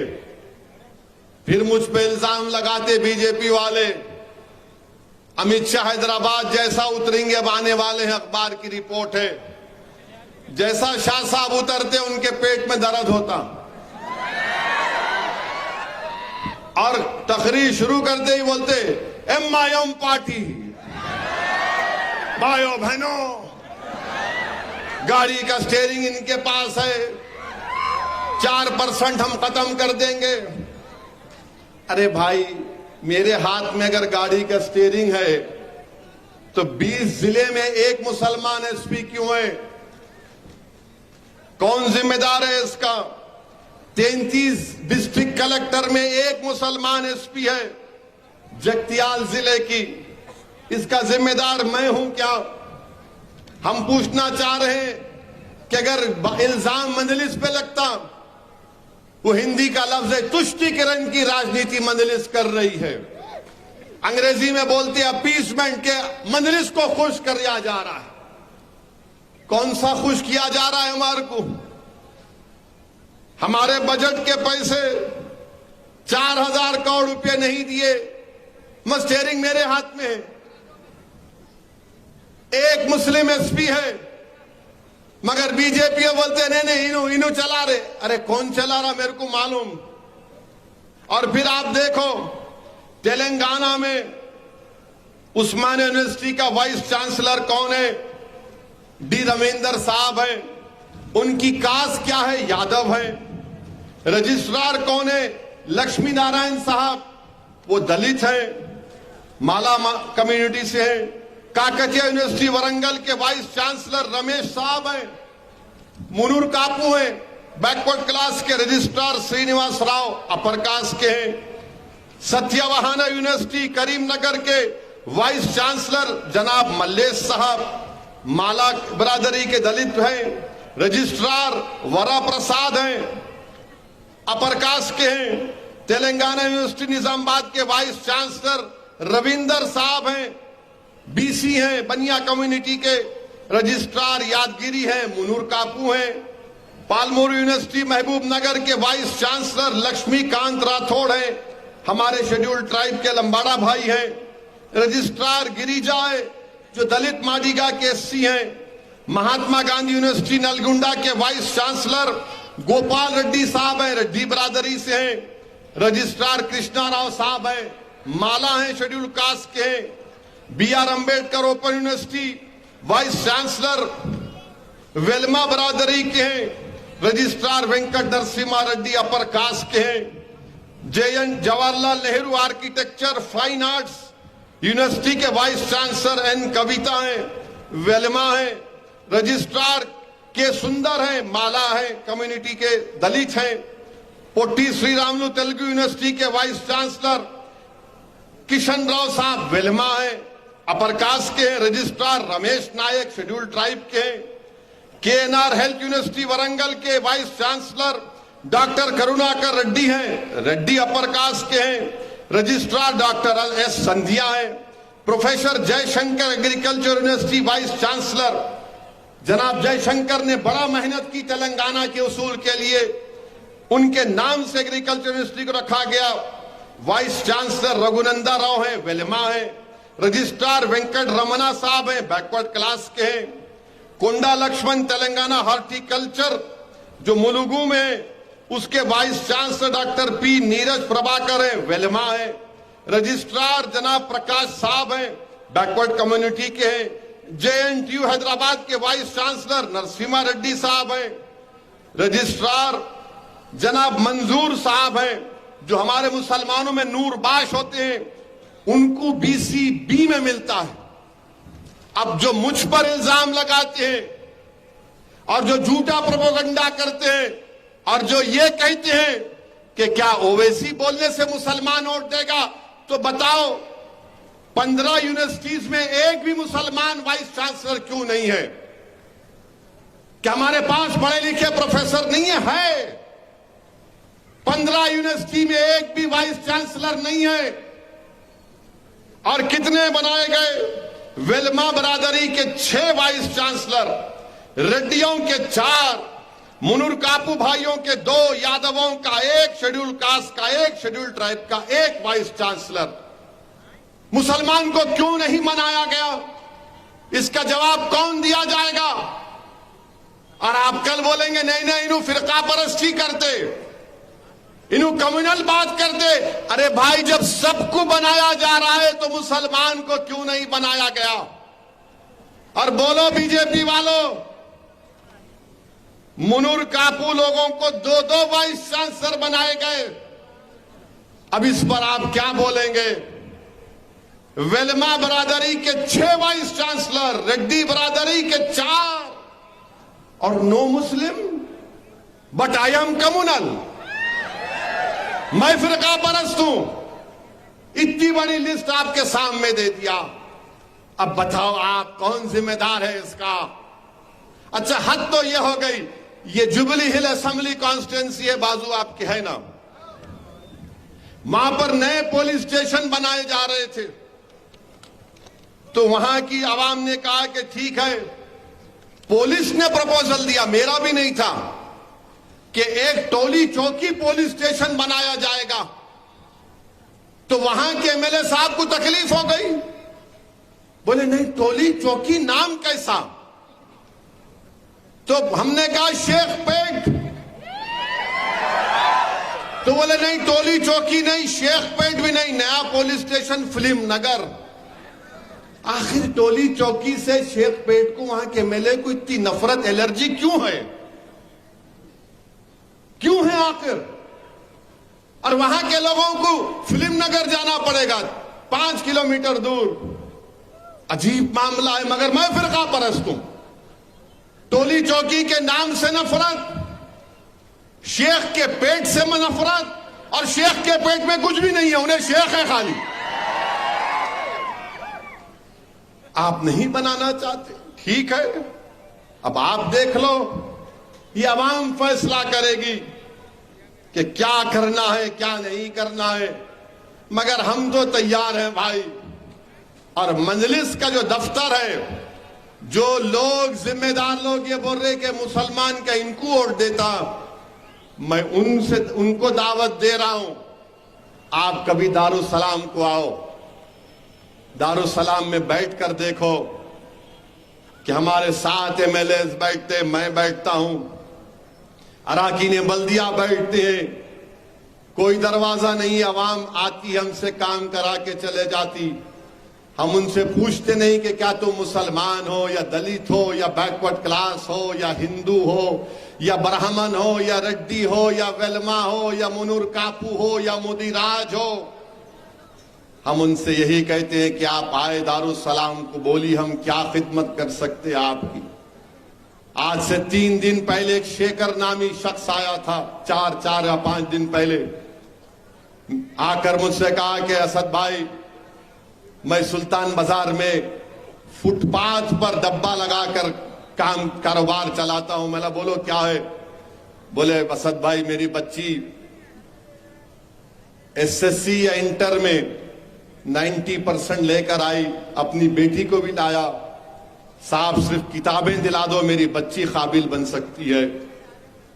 Speaker 1: फिर मुझ पे इल्जाम लगाते बीजेपी वाले, अमित शाह हैदराबाद जैसा उतरेंगे अब आने वाले हैं, अखबार की रिपोर्ट है। जैसा शाह साहब उतरते उनके पेट में दर्द होता और तकरीर शुरू करते ही बोलते MIM पार्टी। भाइयों बहनों, गाड़ी का स्टीयरिंग इनके पास है, 4% हम खत्म कर देंगे। अरे भाई, मेरे हाथ में अगर गाड़ी का स्टीयरिंग है तो 20 जिले में एक मुसलमान एसपी क्यों है? कौन जिम्मेदार है इसका? 33 डिस्ट्रिक्ट कलेक्टर में एक मुसलमान एसपी है जगतियाल जिले की। इसका जिम्मेदार मैं हूं क्या? हम पूछना चाह रहे हैं कि अगर इल्जाम मजलिस पे लगता, वो हिंदी का लफ्ज है तुष्टीकरण की राजनीति मजलिस कर रही है। अंग्रेजी में बोलते हैं अपीसमेंट के, मजलिस को खुश किया जा रहा है। कौन सा खुश किया जा रहा है हमारे को? हमारे बजट के पैसे 4,000 करोड़ रुपए नहीं दिए, स्टीयरिंग मेरे हाथ में है। एक मुस्लिम एसपी है, मगर बीजेपी बोलते नहीं इन्हों चला रहे। अरे कौन चला रहा मेरे को मालूम। और फिर आप देखो तेलंगाना में उस्मानिया यूनिवर्सिटी का वाइस चांसलर कौन है? डी रविंदर साहब है। उनकी कास्ट क्या है? यादव है। रजिस्ट्रार कौन है? लक्ष्मी नारायण साहब, वो दलित है, माला कम्युनिटी से है। काकतिया यूनिवर्सिटी वरंगल के वाइस चांसलर रमेश साहब हैं। मुनूर कापू हैं, बैकवर्ड क्लास के। Registrar Srinivas Rao upper caste के हैं। सत्यवाहाना यूनिवर्सिटी करीमनगर के वाइस चांसलर जनाब मल्लेश साहब माला बरादरी के दलित हैं। रजिस्ट्रार वरा प्रसाद हैं, अपर कास्ट के हैं। तेलंगाना यूनिवर्सिटी निजामाबाद के वाइस चांसलर रविंदर साहब हैं, बीसी हैं, बनिया कम्युनिटी के। रजिस्ट्रार यादगिरी हैं, मुनूर कापू हैं। पालमोर यूनिवर्सिटी महबूब नगर के वाइस चांसलर लक्ष्मीकांत राठौड़ हैं, हमारे शेड्यूल्ड ट्राइब के लंबाड़ा भाई हैं। रजिस्ट्रार गिरिजा है, जो दलित मादिगा के एससी हैं। महात्मा गांधी यूनिवर्सिटी नलगुंडा के वाइस चांसलर गोपाल रेड्डी साहब हैं, रेड्डी बरादरी से हैं। रजिस्ट्रार कृष्णा राव साहब हैं, माला हैं, शेड्यूल्ड कास्ट के हैं। BR Ambedkar open university vice chancellor Velama बरादरी के हैं। Registrar Venkat Narasimha Reddy upper caste के हैं। JN Jawaharlal Nehru architecture fine arts university के वाइस चांसलर N कविता हैं, वेलमा हैं। रजिस्ट्रार के सुंदर हैं, माला हैं, कम्युनिटी के दलित हैं। पोट्टी श्रीरामुलु तेलुगु यूनिवर्सिटी के वाइस चांसलर किशन राव साहब वेलमा हैं, अपर कास्ट के हैं। रजिस्ट्रार रमेश नायक शेड्यूल्ड ट्राइब के हैं। KNR हेल्थ यूनिवर्सिटी वरंगल के vice chancellor doctor Karunakar Reddy हैं, रेड्डी अपर कास्ट के हैं। रजिस्ट्रार डॉक्टर S संध्या हैं। Professor Jaishankar agriculture university vice chancellor जनाब जयशंकर ने बड़ा मेहनत की तेलंगाना के उसूल के लिए, उनके नाम से एग्रीकल्चर यूनिवर्सिटी को रखा गया। वाइस चांसलर रघुनंदा राव हैं, वेलमा हैं। रजिस्ट्रार वेंकट रमना साहब हैं, बैकवर्ड क्लास के हैं। कोंडा लक्ष्मण तेलंगाना हॉर्टिकल्चर जो मुलुगु में, उसके vice chancellor doctor P Neeraj Prabhakar हैं, वेलमा हैं। रजिस्ट्रार जनाब प्रकाश साहब हैं, बैकवर्ड कम्युनिटी के हैं। JNTU हैदराबाद के वाइस चांसलर नरसिम्हा रेड्डी साहब हैं। रजिस्ट्रार जनाब मंजूर साहब हैं, जो हमारे मुसलमानों में नूर बाश होते हैं। उनको BC-B में मिलता है। अब जो मुझ पर इल्जाम लगाते हैं और जो झूठा प्रोपेगेंडा करते हैं और जो ये कहते हैं कि क्या ओवैसी बोलने से मुसलमान वोट देगा, तो बताओ 15 यूनिवर्सिटीज में एक भी मुसलमान वाइस चांसलर क्यों नहीं है? क्या हमारे पास पढ़े लिखे प्रोफेसर नहीं है? 15 यूनिवर्सिटी में एक भी वाइस चांसलर नहीं है। और कितने बनाए गए? वेलमा बरादरी के 6 वाइस चांसलर, रेड्डियों के 4, मुनूर कापू भाइयों के 2, यादवों का 1, शेड्यूल कास्ट का 1, शेड्यूल ट्राइब का 1 वाइस चांसलर। मुसलमान को क्यों नहीं मनाया गया? इसका जवाब कौन दिया जाएगा? और आप कल बोलेंगे नहीं नहीं इन्हों फिरका परस्ती करते, इन्हों कम्युनल बात करते। अरे भाई, जब सबको बनाया जा रहा है तो मुसलमान को क्यों नहीं बनाया गया? और बोलो बीजेपी वालों, मुनूर कापू लोगों को 2-2 वाइस चांसलर बनाए गए। अब इस पर आप क्या बोलेंगे? वेलमा बरादरी के 6 वाइस चांसलर, रेड्डी बरादरी के 4, और no Muslim, but I am communal, मैं फिरका परस्त हूं। इतनी बड़ी लिस्ट आपके सामने दे दिया। अब बताओ आप कौन जिम्मेदार है इसका? अच्छा, हद तो यह हो गई, ये जुबली हिल असेंबली कॉन्स्टिट्यूंसी है, बाजू आपकी है ना, वहां पर नए पुलिस स्टेशन बनाए जा रहे थे। तो वहां की आवाम ने कहा कि ठीक है, पुलिस ने प्रपोजल दिया, मेरा भी नहीं था, कि एक टोली चौकी पुलिस स्टेशन बनाया जाएगा। तो वहां के एमएलए साहब को तकलीफ हो गई, बोले नहीं टोली चौकी नाम कैसा? तो हमने कहा शेख पेट। तो बोले नहीं टोली चौकी नहीं, शेख पेट भी नहीं, नया पुलिस स्टेशन फिल्म नगर। आखिर टोली चौकी से शेख पेट को वहां के एमएलए को इतनी नफरत, एलर्जी क्यों है? क्यों है आखिर? और वहां के लोगों को फिल्म नगर जाना पड़ेगा 5 किलोमीटर दूर। अजीब मामला है। मगर मैं फिरका परस्त हूं। टोली चौकी के नाम से नफरत, शेख के पेट से नफरत, और शेख के पेट में कुछ भी नहीं है, उन्हें शेख है खाली। आप नहीं बनाना चाहते, ठीक है, अब आप देख लो, ये अवाम फैसला करेगी कि क्या करना है क्या नहीं करना है। मगर हम तो तैयार हैं भाई। और मजलिस का जो दफ्तर है, जो लोग जिम्मेदार लोग ये बोल रहे कि मुसलमान का इनको वोट देता, मैं उनको दावत दे रहा हूं, आप कभी दारुसलाम को आओ, दारुसलाम में बैठकर देखो कि हमारे साथ एमएलए बैठते, मैं बैठता हूं, अराकीन बल्दिया बैठते हैं, कोई दरवाजा नहीं, अवाम आती हमसे काम करा के चले जाती। हम उनसे पूछते नहीं कि क्या तुम मुसलमान हो या दलित हो या बैकवर्ड क्लास हो या हिंदू हो या ब्राह्मण हो या रेड्डी हो या वेलमा हो या मुनूर कापू हो या मुदिराज हो। हम उनसे यही कहते हैं कि आप आए दारुसलाम को, बोली हम क्या खिदमत कर सकते हैं आपकी। आज से 3 दिन पहले एक शेखर नामी शख्स आया था, 4 या 5 दिन पहले, आकर मुझसे कहा कि असद भाई, मैं सुल्तान बाजार में फुटपाथ पर डब्बा लगाकर कारोबार चलाता हूं। मैंने बोलो क्या है? बोले असद भाई, मेरी बच्ची एसएससी या इंटर में 90% लेकर आई, अपनी बेटी को भी लाया। साहब सिर्फ किताबें दिला दो, मेरी बच्ची काबिल बन सकती है।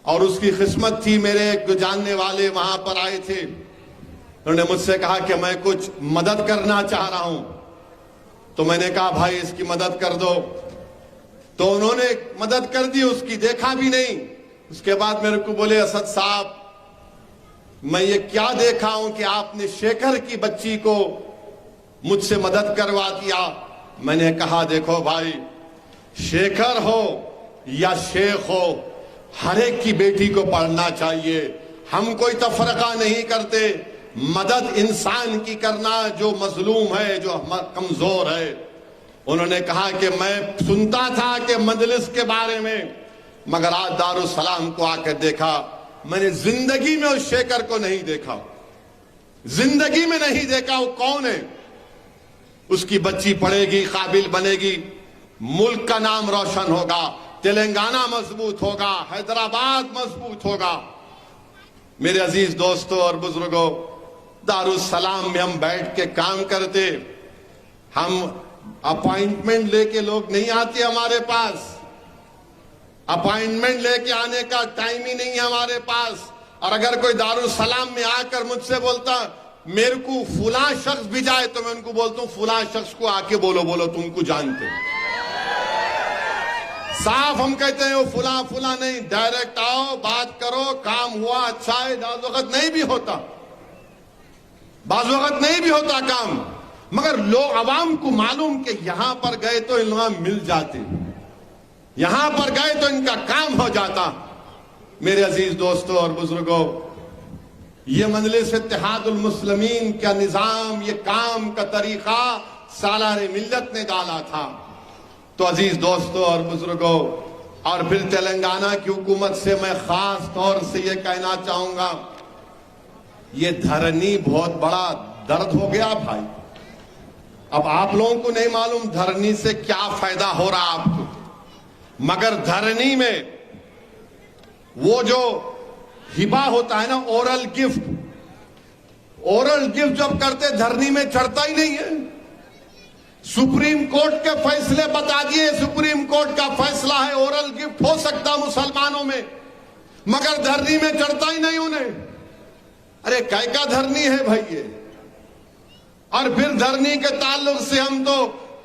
Speaker 1: और उसकी किस्मत थी, मेरे एक जानने वाले वहां पर आए थे, उन्होंने मुझसे कहा कि मैं कुछ मदद करना चाह रहा हूं। तो मैंने कहा भाई इसकी मदद कर दो। तो उन्होंने मदद कर दी, उसकी देखा भी नहीं। उसके बाद मेरे को बोले असद साहब, मैं ये क्या देखा हूं कि आपने शेखर की बच्ची को मुझसे मदद करवा दिया। मैंने कहा देखो भाई, शेखर हो या शेख हो, हर एक की बेटी को पढ़ना चाहिए। हम कोई तफरका नहीं करते। मदद इंसान की करना जो मजलूम है, जो कमजोर है। उन्होंने कहा कि मैं सुनता था कि मजलिस के बारे में, मगर आज दारुस्सलाम को आकर देखा, मैंने जिंदगी में उस शेखर को नहीं देखा, जिंदगी में नहीं देखा। वो कौन है? उसकी बच्ची पढ़ेगी, काबिल बनेगी, मुल्क का नाम रोशन होगा, तेलंगाना मजबूत होगा, हैदराबाद मजबूत होगा। मेरे अजीज दोस्तों और बुजुर्गों, दारुस्सलाम में हम बैठ के काम करते, हम अपॉइंटमेंट लेके लोग नहीं आते हमारे पास, अपॉइंटमेंट लेके आने का टाइम ही नहीं है हमारे पास। और अगर कोई दारुस्सलाम में आकर मुझसे बोलता मेरे को फुला शख्स भी जाए, तो मैं उनको बोलता हूं फुला शख्स को आके बोलो तुमको जानते। साफ हम कहते हैं वो फुला फुला नहीं, डायरेक्ट आओ, बात करो, काम हुआ अच्छा है। बाज़ वक़्त नहीं भी होता, बाज़ वक़्त नहीं भी होता काम, मगर लोग अवाम को मालूम कि यहां पर गए तो इल्हाम मिल जाते, यहां पर गए तो इनका काम हो जाता। मेरे अजीज दोस्तों और बुजुर्गों, ये मजलिस इत्तेहादुल मुस्लिमीन का निजाम, ये काम का तरीका सालारे मिल्लत ने डाला था। तो अजीज दोस्तों और बुजुर्गों, और फिर तेलंगाना की हुकूमत से मैं खास तौर से ये कहना चाहूंगा, ये धरनी बहुत बड़ा दर्द हो गया भाई। अब आप लोगों को नहीं मालूम धरनी से क्या फायदा हो रहा आपको, मगर धरनी में वो जो हिबा होता है ना, ओरल गिफ्ट, ओरल गिफ्ट जब करते धरनी में चढ़ता ही नहीं है। सुप्रीम कोर्ट के फैसले बता दिए, सुप्रीम कोर्ट का फैसला है ओरल गिफ्ट हो सकता मुसलमानों में, मगर धरनी में चढ़ता ही नहीं उन्हें। अरे काय का धरनी है भाई ये। और फिर धरनी के ताल्लुक से हम तो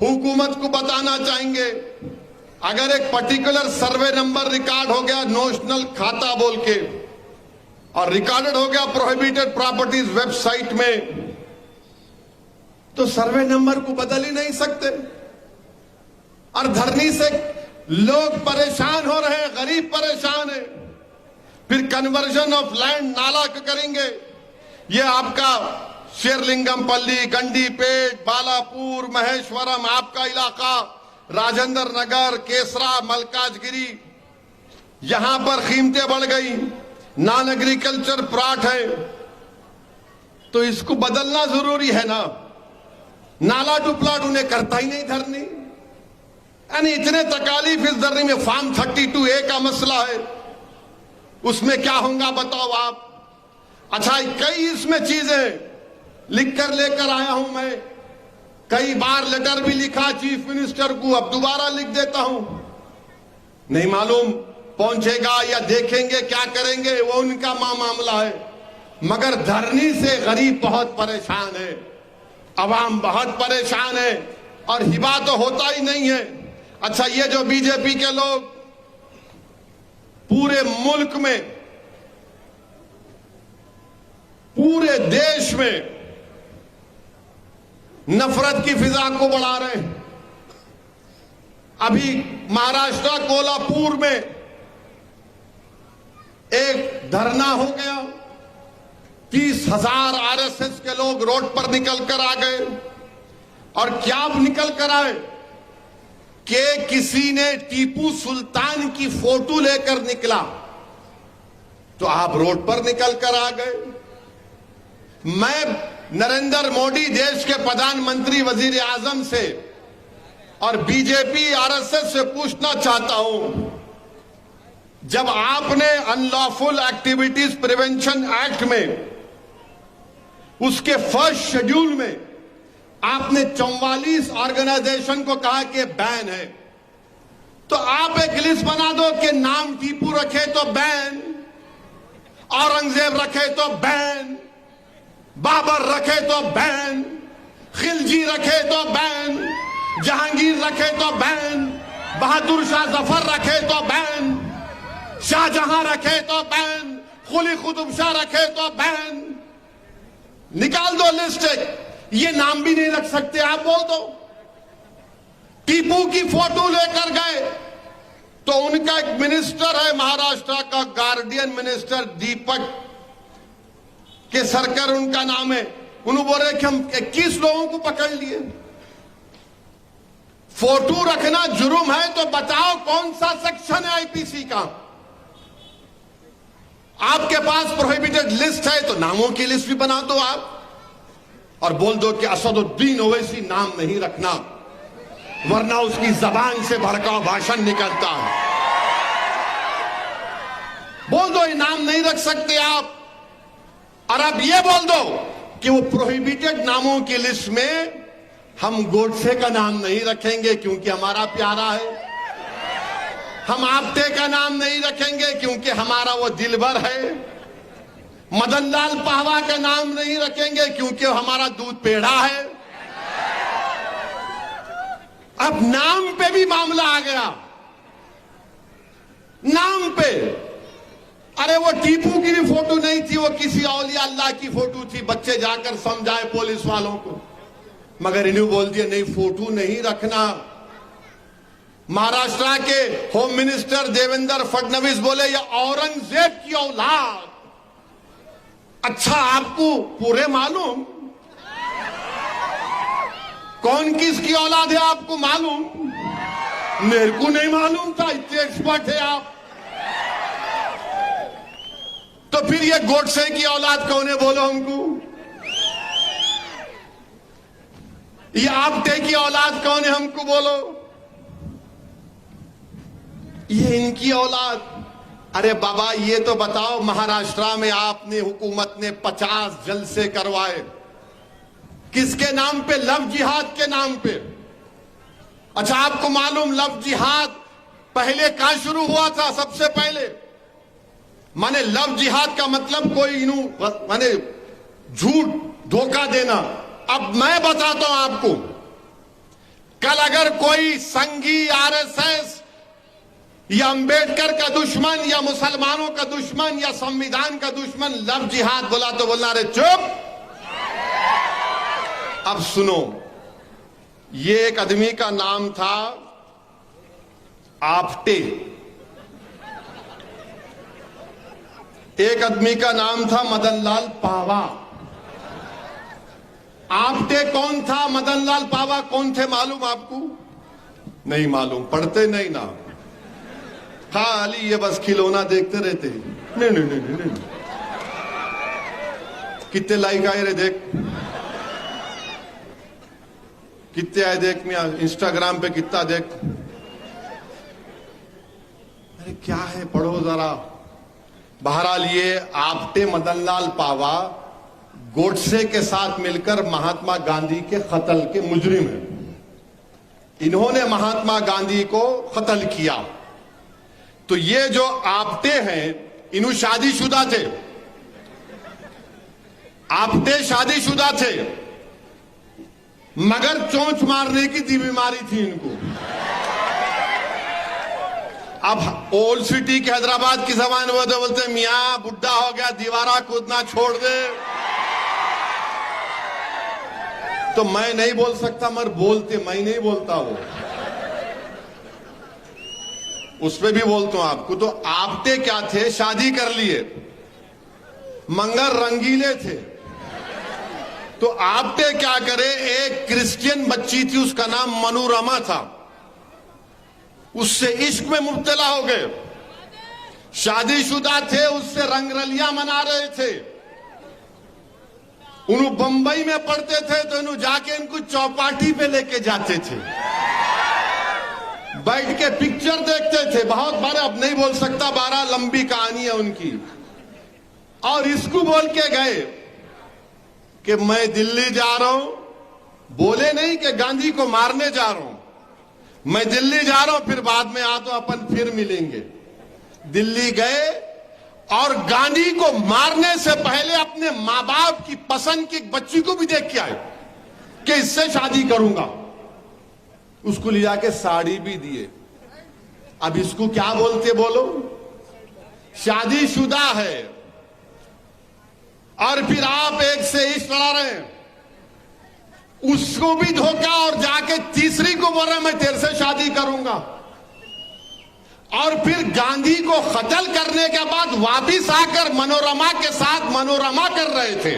Speaker 1: हुकूमत को बताना चाहेंगे, अगर एक पर्टिकुलर सर्वे नंबर रिकॉर्ड हो गया नोशनल खाता बोल के, और रिकॉर्डेड हो गया प्रोहिबिटेड प्रॉपर्टीज वेबसाइट में, तो सर्वे नंबर को बदल ही नहीं सकते। और धरनी से लोग परेशान हो रहे हैं, गरीब परेशान है। फिर कन्वर्जन ऑफ लैंड नाला करेंगे, ये आपका शेरलिंगमपल्ली, गंडीपेट, बालापुर, महेश्वरम आपका इलाका, राजेंद्र नगर, केसरा, मलकाजगिरी, यहां पर कीमतें बढ़ गई, नॉन एग्रीकल्चर प्लॉट है, तो इसको बदलना जरूरी है ना। नाला टू प्लॉट उन्हें करता ही नहीं धरनी, यानी इतने तकालीफ इस धरनी में। फार्म 32A का मसला है, उसमें क्या होगा बताओ आप। अच्छा, कई इसमें चीजें लिखकर लेकर आया हूं मैं, कई बार लेटर भी लिखा चीफ मिनिस्टर को, अब दोबारा लिख देता हूं। नहीं मालूम पहुंचेगा या देखेंगे क्या करेंगे, वो उनका मामला है, मगर धरनी से गरीब बहुत परेशान है, अवाम बहुत परेशान है, और हिबा तो होता ही नहीं है। अच्छा, ये जो बीजेपी के लोग पूरे मुल्क में, पूरे देश में नफरत की फिजा को बढ़ा रहे हैं। अभी महाराष्ट्र कोल्हापुर में एक धरना हो गया, 30,000 आरएसएस के लोग रोड पर निकल कर आ गए, और क्या निकल कर आए कि किसी ने टीपू सुल्तान की फोटो लेकर निकला, तो आप रोड पर निकल कर आ गए। मैं नरेंद्र मोदी देश के प्रधानमंत्री, वजीर आजम से और बीजेपी आरएसएस से पूछना चाहता हूं, जब आपने अनलॉफुल एक्टिविटीज प्रिवेंशन एक्ट में उसके फर्स्ट शेड्यूल में आपने 44 ऑर्गेनाइजेशन को कहा कि बैन है, तो आप एक लिस्ट बना दो कि नाम टीपू रखे तो बैन, औरंगजेब रखे तो बैन, बाबर रखे तो बैन, खिलजी रखे तो बैन, जहांगीर रखे तो बैन, बहादुर शाह जफर रखे तो बैन, शाहजहां रखे तो बैन, कुली कुतुब शाह रखे तो बैन। निकाल दो लिस्ट, ये नाम भी नहीं रख सकते आप, बोल दो। टीपू की फोटो लेकर गए, तो उनका एक मिनिस्टर है महाराष्ट्र का, गार्डियन मिनिस्टर दीपक कि सरकार उनका नाम है। उन्होंने बोल रहे कि हम 21 लोगों को पकड़ लिए। फोटो रखना जुर्म है तो बताओ कौन सा सेक्शन है आईपीसी का? आपके पास प्रोहिबिटेड लिस्ट है तो नामों की लिस्ट भी बना दो आप, और बोल दो कि असदुद्दीन ओवैसी नाम नहीं रखना, वरना उसकी जबान से भड़काऊ भाषण निकलता है। बोल दो ये नाम नहीं रख सकते आप। और अब ये बोल दो कि वो प्रोहिबिटेड नामों की लिस्ट में हम गोडसे का नाम नहीं रखेंगे क्योंकि हमारा प्यारा है, हम आप्टे का नाम नहीं रखेंगे क्योंकि हमारा वो दिलबर है, मदन लाल पाहवा का नाम नहीं रखेंगे क्योंकि हमारा दूध पेड़ा है। अब नाम पे भी मामला आ गया, नाम पे। अरे वो टीपू की भी फोटो नहीं थी, वो किसी औलिया अल्लाह की फोटो थी। बच्चे जाकर समझाए पुलिस वालों को, मगर इन्होंने बोल दिया नहीं फोटो नहीं रखना। महाराष्ट्र के होम मिनिस्टर देवेंद्र फडणवीस बोले ये औरंगजेब की औलाद। अच्छा आपको पूरे मालूम कौन किसकी औलाद है? आपको मालूम? मेरे को नहीं मालूम था, इतने एक्सपर्ट है आप। तो फिर ये गोडसे की औलाद कौन है बोलो हमको? ये आप्टे की औलाद कौन है हमको बोलो? ये इनकी औलाद। अरे बाबा ये तो बताओ, महाराष्ट्र में आपने हुकूमत ने 50 जलसे करवाए, किसके नाम पे? लव जिहाद के नाम पे। अच्छा आपको मालूम लव जिहाद पहले कहां शुरू हुआ था? सबसे पहले माने लव जिहाद का मतलब कोई माने झूठ धोखा देना। अब मैं बताता हूं आपको, कल अगर कोई संघी आरएसएस या अंबेडकर का दुश्मन या मुसलमानों का दुश्मन या संविधान का दुश्मन लव जिहाद बोला तो बोलना अरे चुप। अब सुनो, ये एक आदमी का नाम था आप्टे, एक आदमी का नाम था मदन लाल पावा। आप्टे कौन था? मदन लाल पावा कौन थे मालूम आपको? नहीं मालूम, पढ़ते नहीं ना, खाली ये बस खिलौना देखते रहते हैं। नहीं नहीं नहीं नहीं, नहीं। कितने लाइक आए रे देख, कितने आए देख, मैं इंस्टाग्राम पे कितना देख। अरे क्या है, पढ़ो जरा। बहरहाल ये आप्टे मदनलाल पावा गोडसे के साथ मिलकर महात्मा गांधी के कत्ल के मुजरिम हैं। इन्होंने महात्मा गांधी को कत्ल किया। तो ये जो आप्टे हैं इन्हों शादीशुदा थे, आप्टे शादीशुदा थे, मगर चोंच मारने की दी बीमारी थी इनको। अब ओल्ड सिटी के हैदराबाद की जबान में तो बोलते मियां बुढ़ा हो गया, दीवारा कूदना छोड़ दे। तो मैं नहीं बोल सकता, मगर बोलते, मैं नहीं बोलता, वो उसमें भी बोलता हूं आपको। तो आप्टे क्या थे? शादी कर लिए, मंगर रंगीले थे। तो आप्टे क्या करे, एक क्रिश्चियन बच्ची थी, उसका नाम मनोरमा था, उससे इश्क में मुब्तला हो गए। शादीशुदा थे, उससे रंगरलियां मना रहे थे। उन्होंने बंबई में पढ़ते थे तो इन्होंने जाके इनको चौपाटी पे लेके जाते थे, बैठ के पिक्चर देखते थे। बहुत बार, अब नहीं बोल सकता, 12 लंबी कहानी है उनकी। और इसको बोल के गए कि मैं दिल्ली जा रहा हूं, बोले नहीं कि गांधी को मारने जा रहा हूं, मैं दिल्ली जा रहा हूं, फिर बाद में आ तो अपन फिर मिलेंगे। दिल्ली गए और गांधी को मारने से पहले अपने मां बाप की पसंद की बच्ची को भी देख के आए कि इससे शादी करूंगा। उसको ले जाके साड़ी भी दिए। अब इसको क्या बोलते बोलो? शादीशुदा है और फिर आप एक से इश्क लड़ा रहे हैं, उसको भी धोखा, और जाके तीसरी को बोल रहे मैं तेरे से शादी करूंगा। और फिर गांधी को कत्ल करने के बाद वापिस आकर मनोरमा के साथ मनोरमा कर रहे थे।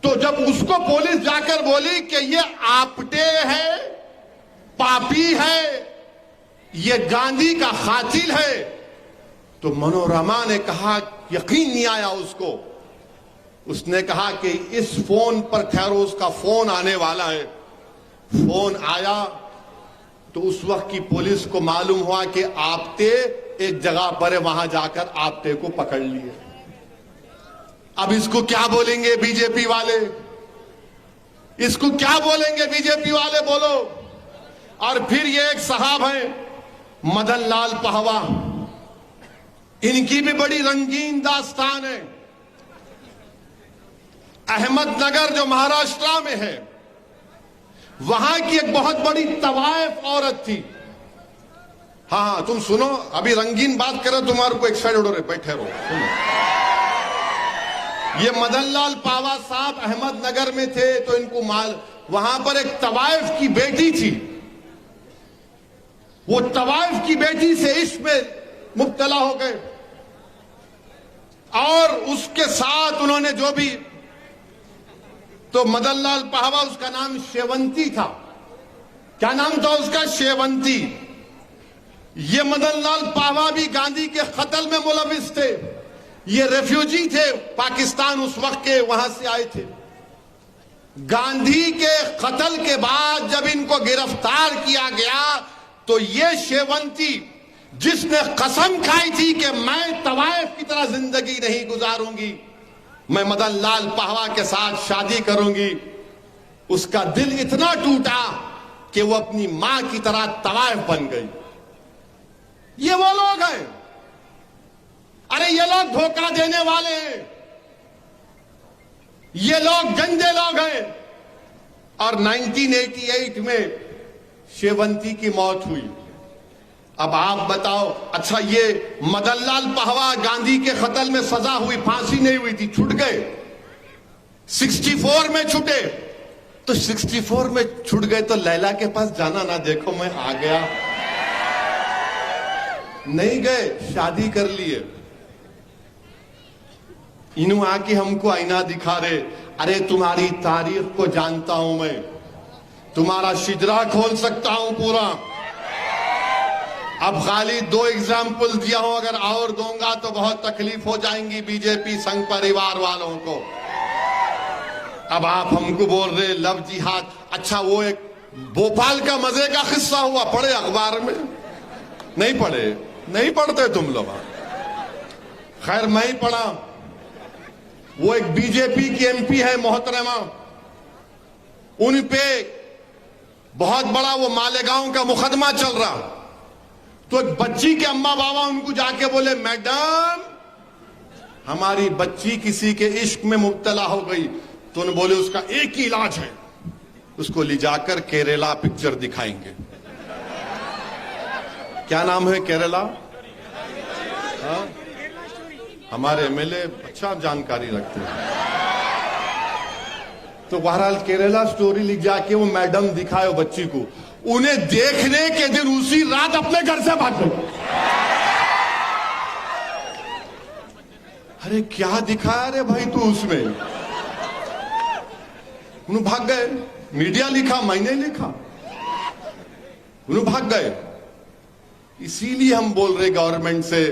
Speaker 1: तो जब उसको पुलिस जाकर बोली कि ये आपटे है, पापी है, ये गांधी का कातिल है, तो मनोरमा ने कहा, यकीन नहीं आया उसको। उसने कहा कि इस फोन पर खैर उसका फोन आने वाला है। फोन आया तो उस वक्त की पुलिस को मालूम हुआ कि आपटे एक जगह पर है, वहां जाकर आपटे को पकड़ लिए। अब इसको क्या बोलेंगे बीजेपी वाले? इसको क्या बोलेंगे बीजेपी वाले? बोलो। और फिर ये एक साहब हैं मदन लाल पहवा, इनकी भी बड़ी रंगीन दास्तान है। अहमदनगर जो महाराष्ट्र में है, वहां की एक बहुत बड़ी तवायफ औरत थी। हाँ, तुम सुनो, अभी रंगीन बात करो, तुम्हारे को एक्साइटेड हो रहे, बैठे रहो, सुनो। ये मदनलाल पावा साहब अहमदनगर में थे, तो इनको वहां पर एक तवायफ की बेटी थी। वो तवायफ की बेटी से इश्क में मुब्तला हो गए और उसके साथ उन्होंने जो भी, तो मदनलाल पाहवा, उसका नाम शेवंती था। क्या नाम था उसका? शेवंती। ये मदनलाल पाहवा भी गांधी के कत्ल में मुलविस थे। ये रेफ्यूजी थे पाकिस्तान उस वक्त के, वहां से आए थे। गांधी के कत्ल के बाद जब इनको गिरफ्तार किया गया, तो ये शेवंती, जिसने कसम खाई थी कि मैं तवायफ की तरह जिंदगी नहीं गुजारूंगी, मैं मदन लाल पहवा के साथ शादी करूंगी, उसका दिल इतना टूटा कि वो अपनी मां की तरह तवायफ बन गई। ये वो लोग हैं। अरे ये लोग धोखा देने वाले हैं, ये लोग गंदे लोग हैं। और 1988 में शेवंती की मौत हुई। अब आप बताओ, अच्छा ये मदनलाल पहवा गांधी के कत्ल में सजा हुई, फांसी नहीं हुई थी, छूट गए। 64 में छूटे, तो 64 में छूट गए तो लैला के पास जाना ना, देखो मैं आ गया, नहीं गए, शादी कर लिए। इन्हों आके हमको आईना दिखा रहे, अरे तुम्हारी तारीख को जानता हूं मैं, तुम्हारा शिजरा खोल सकता हूं पूरा। अब खाली 2 एग्जाम्पल दिया हूं, अगर और दूंगा तो बहुत तकलीफ हो जाएंगी बीजेपी संघ परिवार वालों को। अब आप हमको बोल रहे लव जिहाद। अच्छा, वो एक भोपाल का मजे का किस्सा हुआ, पढ़े अखबार में? नहीं पढ़े? नहीं पढ़ते तुम लोग? खैर मैं ही पढ़ा। वो एक बीजेपी की एमपी है मोहतरमा, उन पे बहुत बड़ा वो मालेगांव का मुकदमा चल रहा। तो एक बच्ची के अम्मा बाबा उनको जाके बोले, मैडम हमारी बच्ची किसी के इश्क में मुब्तला हो गई। तो उन्होंने बोले उसका एक ही इलाज है, उसको ले जाकर केरला पिक्चर दिखाएंगे। क्या नाम है? केरला। हाँ? हमारे एमएलए अच्छा जानकारी रखते हैं। तो बहरहाल केरला स्टोरी लिख जाके वो मैडम दिखाए बच्ची को, उन्हें देखने के दिन उसी रात अपने घर से भाग गई। अरे क्या दिखाया रे भाई तू उसमें? उन्हें भाग गए। मीडिया लिखा, मैंने लिखा, उन्हें भाग गए। इसीलिए हम बोल रहे गवर्नमेंट से,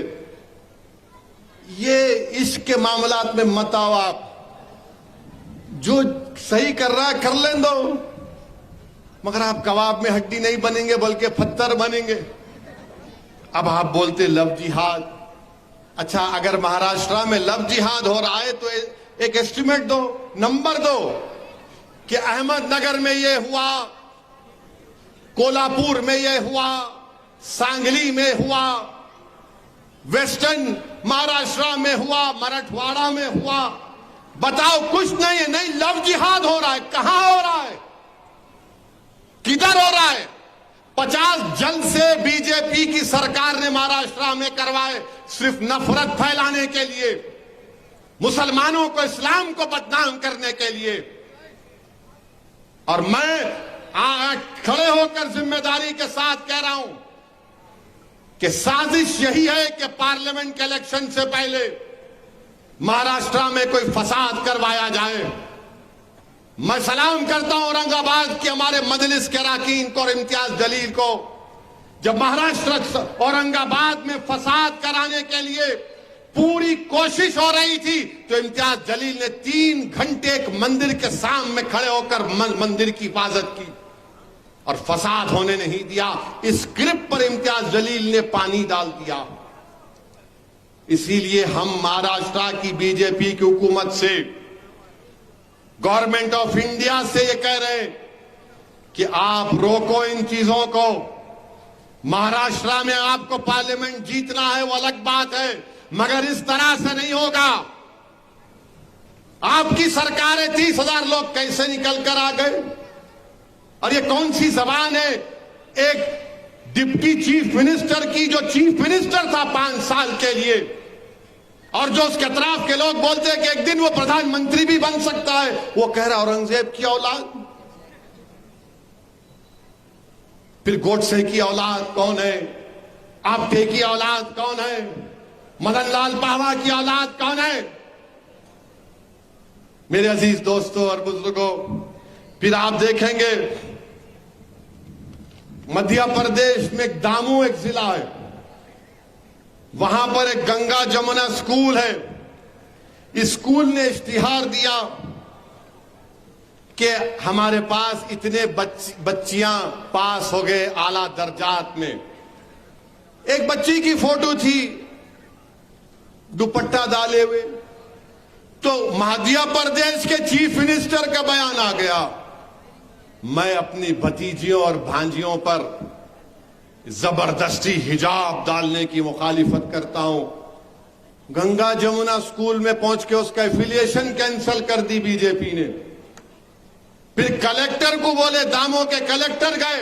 Speaker 1: ये इश्क के मामलात में मत आओ आप, जो सही कर रहा है कर लें दो, मगर आप कबाब में हड्डी नहीं बनेंगे बल्कि पत्थर बनेंगे। अब आप बोलते लव जिहाद। अच्छा, अगर महाराष्ट्र में लव जिहाद हो रहा है तो एक एस्टिमेट दो, नंबर दो कि अहमदनगर में ये हुआ, कोल्हापुर में ये हुआ, सांगली में हुआ, वेस्टर्न महाराष्ट्र में हुआ, मराठवाड़ा में हुआ। बताओ, कुछ नहीं है। नहीं, लव जिहाद हो रहा है। कहां हो रहा है? किधर हो रहा है? 50 जलसे बीजेपी की सरकार ने महाराष्ट्र में करवाए, सिर्फ नफरत फैलाने के लिए, मुसलमानों को, इस्लाम को बदनाम करने के लिए। और मैं खड़े होकर जिम्मेदारी के साथ कह रहा हूं कि साजिश यही है कि पार्लियामेंट के इलेक्शन से पहले महाराष्ट्र में कोई फसाद करवाया जाए। मैं सलाम करता हूं औरंगाबाद के हमारे मजलिस के अरकान को और इम्तियाज जलील को। जब महाराष्ट्र औरंगाबाद में फसाद कराने के लिए पूरी कोशिश हो रही थी तो इम्तियाज जलील ने 3 घंटे एक मंदिर के सामने खड़े होकर मंदिर की हिफाजत की और फसाद होने नहीं दिया। इस स्क्रिप्ट पर इम्तियाज जलील ने पानी डाल दिया। इसीलिए हम महाराष्ट्र की बीजेपी की हुकूमत से, गवर्नमेंट ऑफ इंडिया से ये कह रहे हैं कि आप रोको इन चीजों को। महाराष्ट्र में आपको पार्लियामेंट जीतना है वो अलग बात है, मगर इस तरह से नहीं होगा। आपकी सरकारें 30,000 लोग कैसे निकल कर आ गए? और ये कौन सी जबान है एक डिप्टी चीफ मिनिस्टर की, जो चीफ मिनिस्टर था 5 साल के लिए, और जो उसके अतराफ के लोग बोलते हैं कि एक दिन वो प्रधानमंत्री भी बन सकता है, वो कह रहा औरंगजेब की औलाद। फिर गोडसे की औलाद कौन है? आप्टे की औलाद कौन है? मदन लाल पाहवा की औलाद कौन है? मेरे अजीज दोस्तों और बुजुर्गों, फिर आप देखेंगे मध्य प्रदेश में दामू एक जिला है, वहां पर एक गंगा जमुना स्कूल है। इस स्कूल ने इश्तिहार दिया कि हमारे पास इतने बच्चियां पास हो गए आला दर्जात में। एक बच्ची की फोटो थी दुपट्टा डाले हुए, तो मध्य प्रदेश के चीफ मिनिस्टर का बयान आ गया, मैं अपनी भतीजियों और भांजियों पर जबरदस्ती हिजाब डालने की मुखालिफत करता हूं। गंगा जमुना स्कूल में पहुंच के उसका एफिलिएशन कैंसिल कर दी बीजेपी ने। फिर कलेक्टर को बोले, दामों के कलेक्टर गए,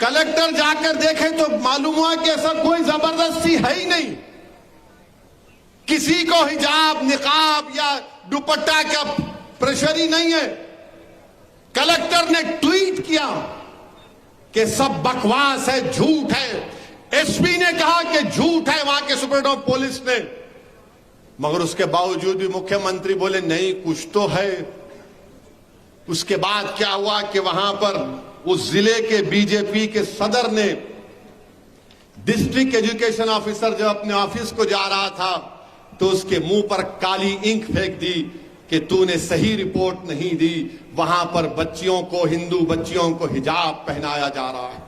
Speaker 1: कलेक्टर जाकर देखे तो मालूम हुआ कि ऐसा कोई जबरदस्ती है ही नहीं, किसी को हिजाब निकाब या दुपट्टा का प्रेशर ही नहीं है। कलेक्टर ने ट्वीट किया कि सब बकवास है, झूठ है। एसपी ने कहा कि झूठ है वहां के सुप्रीम ऑफ पुलिस ने, मगर उसके बावजूद भी मुख्यमंत्री बोले नहीं कुछ तो है। उसके बाद क्या हुआ कि वहां पर उस जिले के बीजेपी के सदर ने डिस्ट्रिक्ट एजुकेशन ऑफिसर जब अपने ऑफिस को जा रहा था तो उसके मुंह पर काली इंक फेंक दी कि तूने सही रिपोर्ट नहीं दी, वहां पर बच्चियों को, हिंदू बच्चियों को हिजाब पहनाया जा रहा है।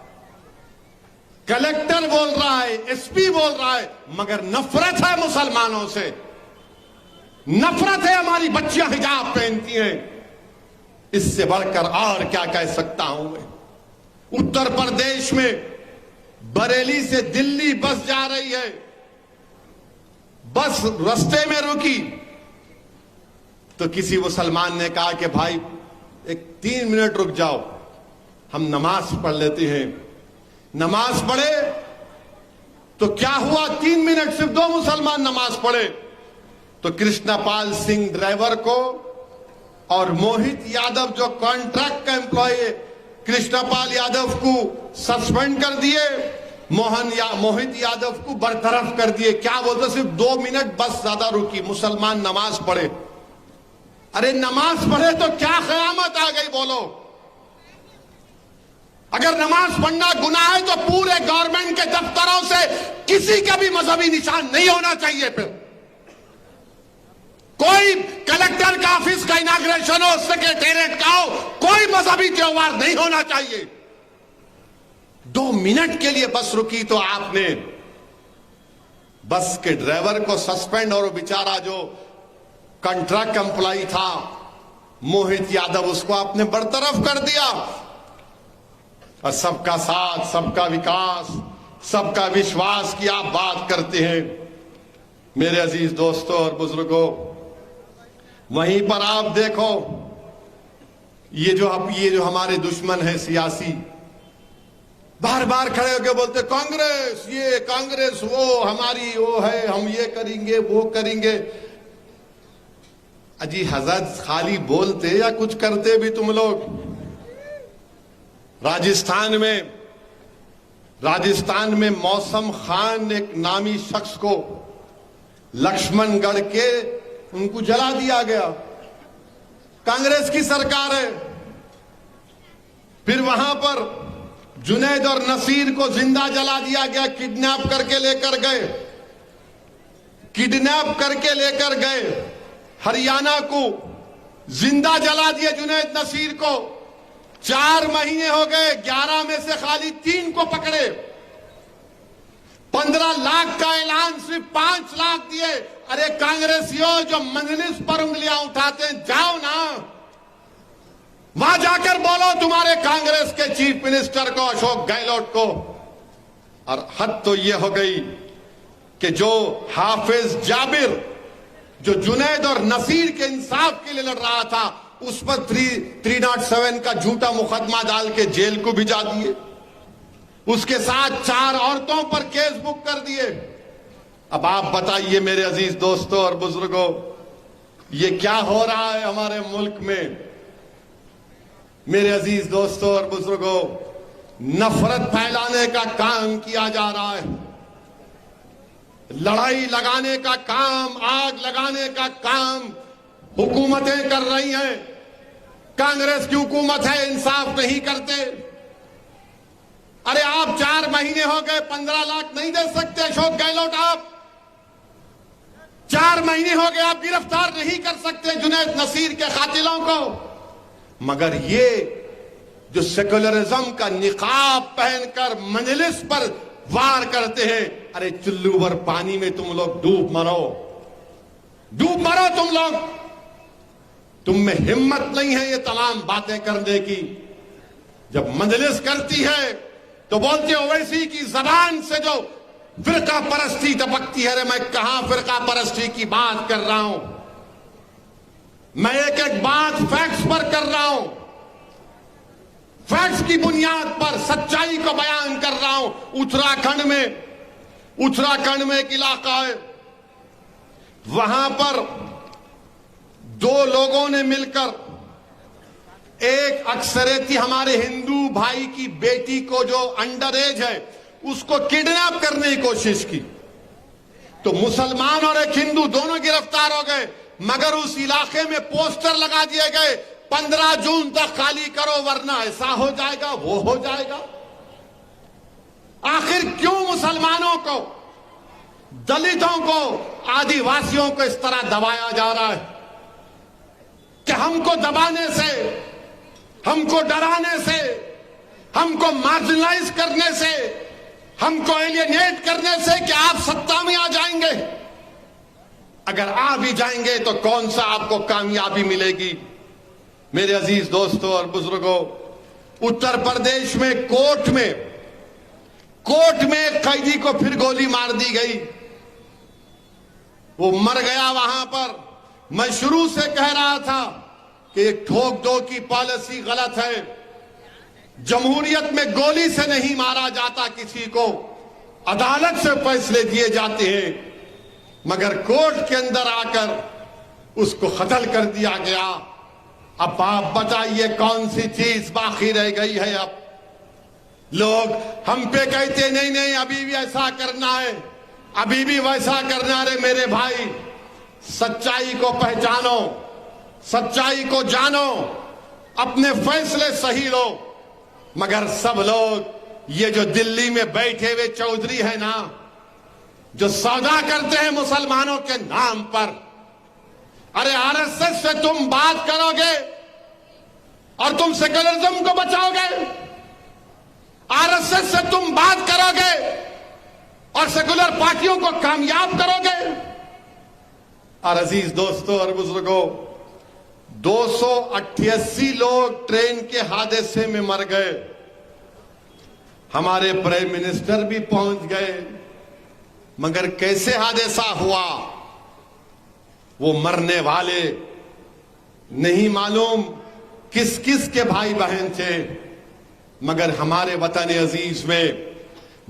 Speaker 1: कलेक्टर बोल रहा है, एसपी बोल रहा है, मगर नफरत है मुसलमानों से, नफरत है, हमारी बच्चियां हिजाब पहनती हैं। इससे बढ़कर और क्या कह सकता हूं मैं। उत्तर प्रदेश में बरेली से दिल्ली बस जा रही है, बस रास्ते में रुकी तो किसी मुसलमान ने कहा कि भाई एक 3 मिनट रुक जाओ, हम नमाज पढ़ लेते हैं। नमाज पढ़े तो क्या हुआ, 3 मिनट सिर्फ 2 मुसलमान नमाज पढ़े तो कृष्णपाल सिंह ड्राइवर को और मोहित यादव जो कॉन्ट्रैक्ट का एम्प्लॉय है, कृष्णपाल यादव को सस्पेंड कर दिए, मोहित यादव को बरतरफ कर दिए। क्या बोलते, सिर्फ 2 मिनट बस ज्यादा रुकी, मुसलमान नमाज पढ़े। अरे नमाज पढ़े तो क्या क़यामत आ गई बोलो। अगर नमाज पढ़ना गुनाह है तो पूरे गवर्नमेंट के दफ्तरों से किसी का भी मजहबी निशान नहीं होना चाहिए। फिर कोई कलेक्टर का ऑफिस का इनाग्रेशन हो, सेक्रेटेरिएट का हो, कोई मजहबी त्योहार नहीं होना चाहिए। 2 मिनट के लिए बस रुकी तो आपने बस के ड्राइवर को सस्पेंड, और वो बेचारा जो कॉन्ट्रैक्ट एम्प्लॉय था मोहित यादव, उसको आपने बरतरफ कर दिया। और सबका साथ, सबका विकास, सबका विश्वास की आप बात करते हैं। मेरे अजीज दोस्तों और बुजुर्गों, वहीं पर आप देखो ये जो हमारे दुश्मन है सियासी, बार बार खड़े होकर बोलते कांग्रेस ये, कांग्रेस वो, हमारी वो है, हम ये करेंगे वो करेंगे। अजी हजरत खाली बोलते या कुछ करते भी तुम लोग। राजस्थान में राजस्थान में मौसम खान एक नामी शख्स को लक्ष्मणगढ़ के उनको जला दिया गया। कांग्रेस की सरकार है। फिर वहां पर जुनैद और नसीर को जिंदा जला दिया गया, किडनैप करके लेकर गए हरियाणा को जिंदा जला दिया जुनैद नसीर को। 4 महीने हो गए, 11 में से खाली 3 को पकड़े। 15 लाख का ऐलान, सिर्फ 5 लाख दिए। अरे कांग्रेसियों जो मजलिस पर उंगलियां उठाते हैं, जाओ ना वहां जाकर बोलो तुम्हारे कांग्रेस के चीफ मिनिस्टर को, अशोक गहलोत को। और हद तो यह हो गई कि जो हाफिज जाबिर, जो जुनैद और नसीर के इंसाफ के लिए लड़ रहा था, उस पर 307 का झूठा मुकदमा डाल के जेल को भिजा दिए। उसके साथ 4 औरतों पर केस बुक कर दिए। अब आप बताइए मेरे अजीज दोस्तों और बुजुर्गों, ये क्या हो रहा है हमारे मुल्क में। मेरे अजीज दोस्तों और बुजुर्गों, नफरत फैलाने का काम किया जा रहा है, लड़ाई लगाने का काम, आग लगाने का काम हुकूमतें कर रही हैं। कांग्रेस की हुकूमत है, इंसाफ नहीं करते। अरे आप 4 महीने हो गए, 15 लाख नहीं दे सकते अशोक गहलोत। आप 4 महीने हो गए, आप गिरफ्तार नहीं कर सकते जुनैद नसीर के कातिलों को। मगर ये जो सेकुलरिज्म का निकाब पहनकर मजलिस पर वार करते हैं, अरे चुल्लू भर पानी में तुम लोग डूब मरो तुम लोग। तुम में हिम्मत नहीं है ये तमाम बातें करने की। जब मजलिस करती है तो बोलते हो ओवैसी की जबान से जो फिरका परस्ती टपकती है। अरे मैं कहां फिरका परस्ती की बात कर रहा हूं, मैं एक एक बात फैक्ट्स पर कर रहा हूं, फैक्ट्स की बुनियाद पर सच्चाई को बयान कर रहा हूं। उत्तराखंड में एक इलाका है, वहां पर 2 लोगों ने मिलकर एक अक्सरेती हमारे हिंदू भाई की बेटी को, जो अंडर एज है, उसको किडनैप करने की कोशिश की। तो मुसलमान और एक हिंदू दोनों गिरफ्तार हो गए। मगर उस इलाके में पोस्टर लगा दिए गए, 15 जून तक खाली करो वरना ऐसा हो जाएगा, वो हो जाएगा। आखिर क्यों मुसलमानों को, दलितों को, आदिवासियों को इस तरह दबाया जा रहा है कि हमको दबाने से, हमको डराने से, हमको मार्जिनलाइज करने से, हमको एलियनेट करने से कि आप सत्ता में आ जाएंगे। अगर आ भी जाएंगे तो कौन सा आपको कामयाबी मिलेगी। मेरे अजीज दोस्तों और बुजुर्गों, उत्तर प्रदेश में कोर्ट में एक कैदी को फिर गोली मार दी गई, वो मर गया वहां पर। मैं शुरू से कह रहा था कि एक ठोक दो की पॉलिसी गलत है। जमहूरियत में गोली से नहीं मारा जाता किसी को, अदालत से फैसले दिए जाते हैं। मगर कोर्ट के अंदर आकर उसको कत्ल कर दिया गया। अब आप बताइए कौन सी चीज बाकी रह गई है। अब लोग हम पे कहते नहीं नहीं अभी भी ऐसा करना है, अभी भी वैसा करना। रे मेरे भाई, सच्चाई को पहचानो, सच्चाई को जानो, अपने फैसले सही लो। मगर सब लोग ये जो दिल्ली में बैठे हुए चौधरी है ना, जो सौदा करते हैं मुसलमानों के नाम पर, अरे आरएसएस से तुम बात करोगे और तुम सेकुलरिज्म को बचाओगे, आरएसएस से तुम बात करोगे और सेकुलर पार्टियों को कामयाब करोगे। और अजीज दोस्तों और बुजुर्गों, 288 लोग ट्रेन के हादसे में मर गए। हमारे प्राइम मिनिस्टर भी पहुंच गए, मगर कैसे हादसा हुआ वो मरने वाले नहीं मालूम किस किस के भाई बहन थे। मगर हमारे वतन अजीज में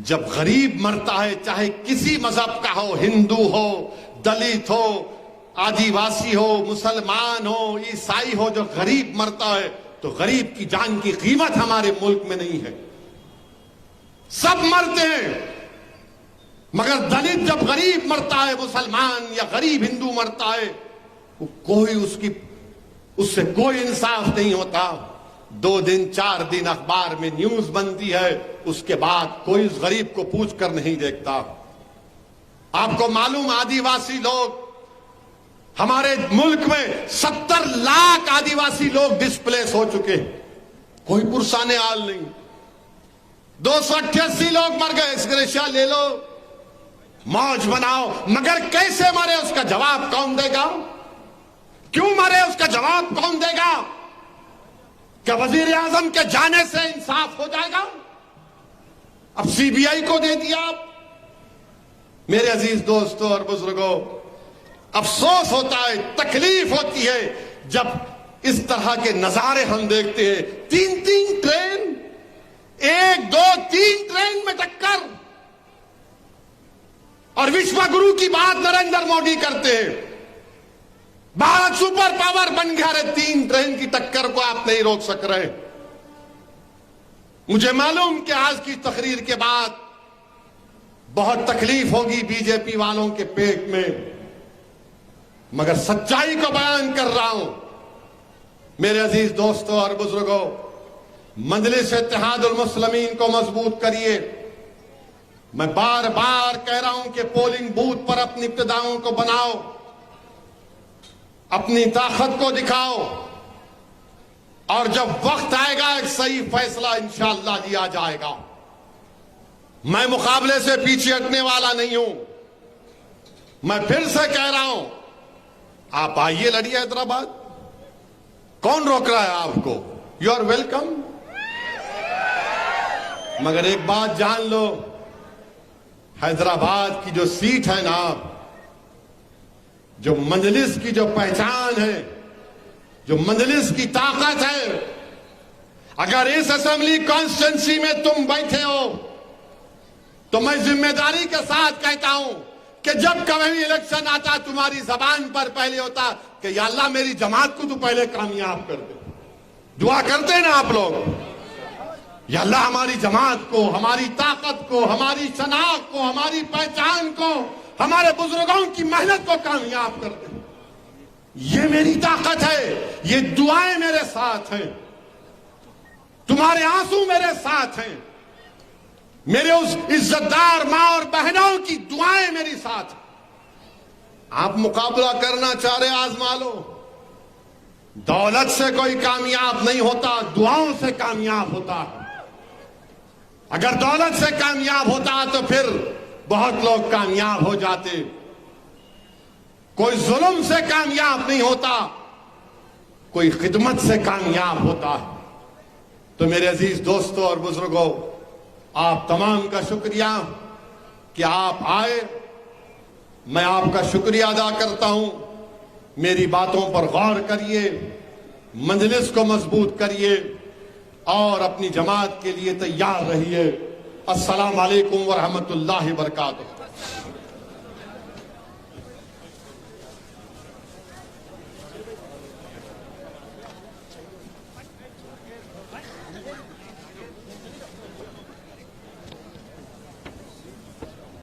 Speaker 1: जब गरीब मरता है, चाहे किसी मजहब का हो, हिंदू हो, दलित हो, आदिवासी हो, मुसलमान हो, ईसाई हो, जो गरीब मरता है तो गरीब की जान की कीमत हमारे मुल्क में नहीं है।
Speaker 2: सब मरते हैं, मगर दलित जब गरीब मरता है, मुसलमान या गरीब हिंदू मरता है, कोई उससे कोई इंसाफ नहीं होता। 2 दिन 4 दिन अखबार में न्यूज बनती है, उसके बाद कोई उस गरीब को पूछ कर नहीं देखता। आपको मालूम, आदिवासी लोग, हमारे मुल्क में 70 लाख आदिवासी लोग डिस्प्लेस हो चुके हैं, कोई पुरसाने हाल नहीं। 288 लोग मर गए, ग्रेशिया ले लो, मौज बनाओ, मगर कैसे मरे उसका जवाब कौन देगा? क्यों मरे उसका जवाब कौन देगा? क्या वजीर आजम के जाने से इंसाफ हो जाएगा? अब सीबीआई को दे दिया आप। मेरे अजीज दोस्तों और बुजुर्गों, अफसोस होता है, तकलीफ होती है जब इस तरह के नजारे हम देखते हैं। 3-3 ट्रेन, 1, 2, 3 ट्रेन में टक्कर, और विश्व गुरु की बात नरेंद्र मोदी करते हैं। भारत सुपर पावर बन गया रे, 3 ट्रेन की टक्कर को आप नहीं रोक सक रहे। मुझे मालूम कि आज की तकरीर के बाद बहुत तकलीफ होगी बीजेपी वालों के पेट में, मगर सच्चाई को बयान कर रहा हूं। मेरे अजीज दोस्तों और बुजुर्गों, मजलिस इत्तेहादुल मुस्लिमीन को मजबूत करिए। मैं बार बार कह रहा हूं कि पोलिंग बूथ पर अपनी इब्तिदाओं को बनाओ, अपनी ताकत को दिखाओ, और जब वक्त आएगा एक सही फैसला इंशाअल्लाह लिया जाएगा। मैं मुकाबले से पीछे हटने वाला नहीं हूं। मैं फिर से कह रहा हूं, आप आइए, लड़िए हैदराबाद, कौन रोक रहा है आपको? You are welcome. मगर एक बात जान लो, हैदराबाद की जो सीट है ना, जो मजलिस की जो पहचान है, जो मजलिस की ताकत है, अगर इस असेंबली कॉन्स्टिट्यूंसी में तुम बैठे हो तो मैं जिम्मेदारी के साथ कहता हूं कि जब कभी इलेक्शन आता, तुम्हारी जबान पर पहले होता कि या अल्लाह मेरी जमात को तू पहले कामयाब कर दे। दुआ करते हैं ना आप लोग, या अल्लाह हमारी जमात को, हमारी ताकत को, हमारी शनाख्त को, हमारी पहचान को, हमारे बुजुर्गों की मेहनत को कामयाब कर दे। ये मेरी ताकत है, ये दुआएं मेरे साथ हैं, तुम्हारे आंसू मेरे साथ हैं, मेरे उस इज्जतदार मां और बहनों की दुआएं मेरी साथ हैं। आप मुकाबला करना चाह रहे, आजमा लो। दौलत से कोई कामयाब नहीं होता, दुआओं से कामयाब होता है। अगर दौलत से कामयाब होता तो फिर बहुत लोग कामयाब हो जाते। कोई जुल्म से कामयाब नहीं होता, कोई खिदमत से कामयाब होता है। तो मेरे अजीज दोस्तों और बुजुर्गों, आप तमाम का शुक्रिया कि आप आए। मैं आपका शुक्रिया अदा करता हूं। मेरी बातों पर गौर करिए, मजलिस को मजबूत करिए और अपनी जमात के लिए तैयार रहिए। अस्सलाम वालेकुम व रहमतुल्लाहि व बरकातुहू।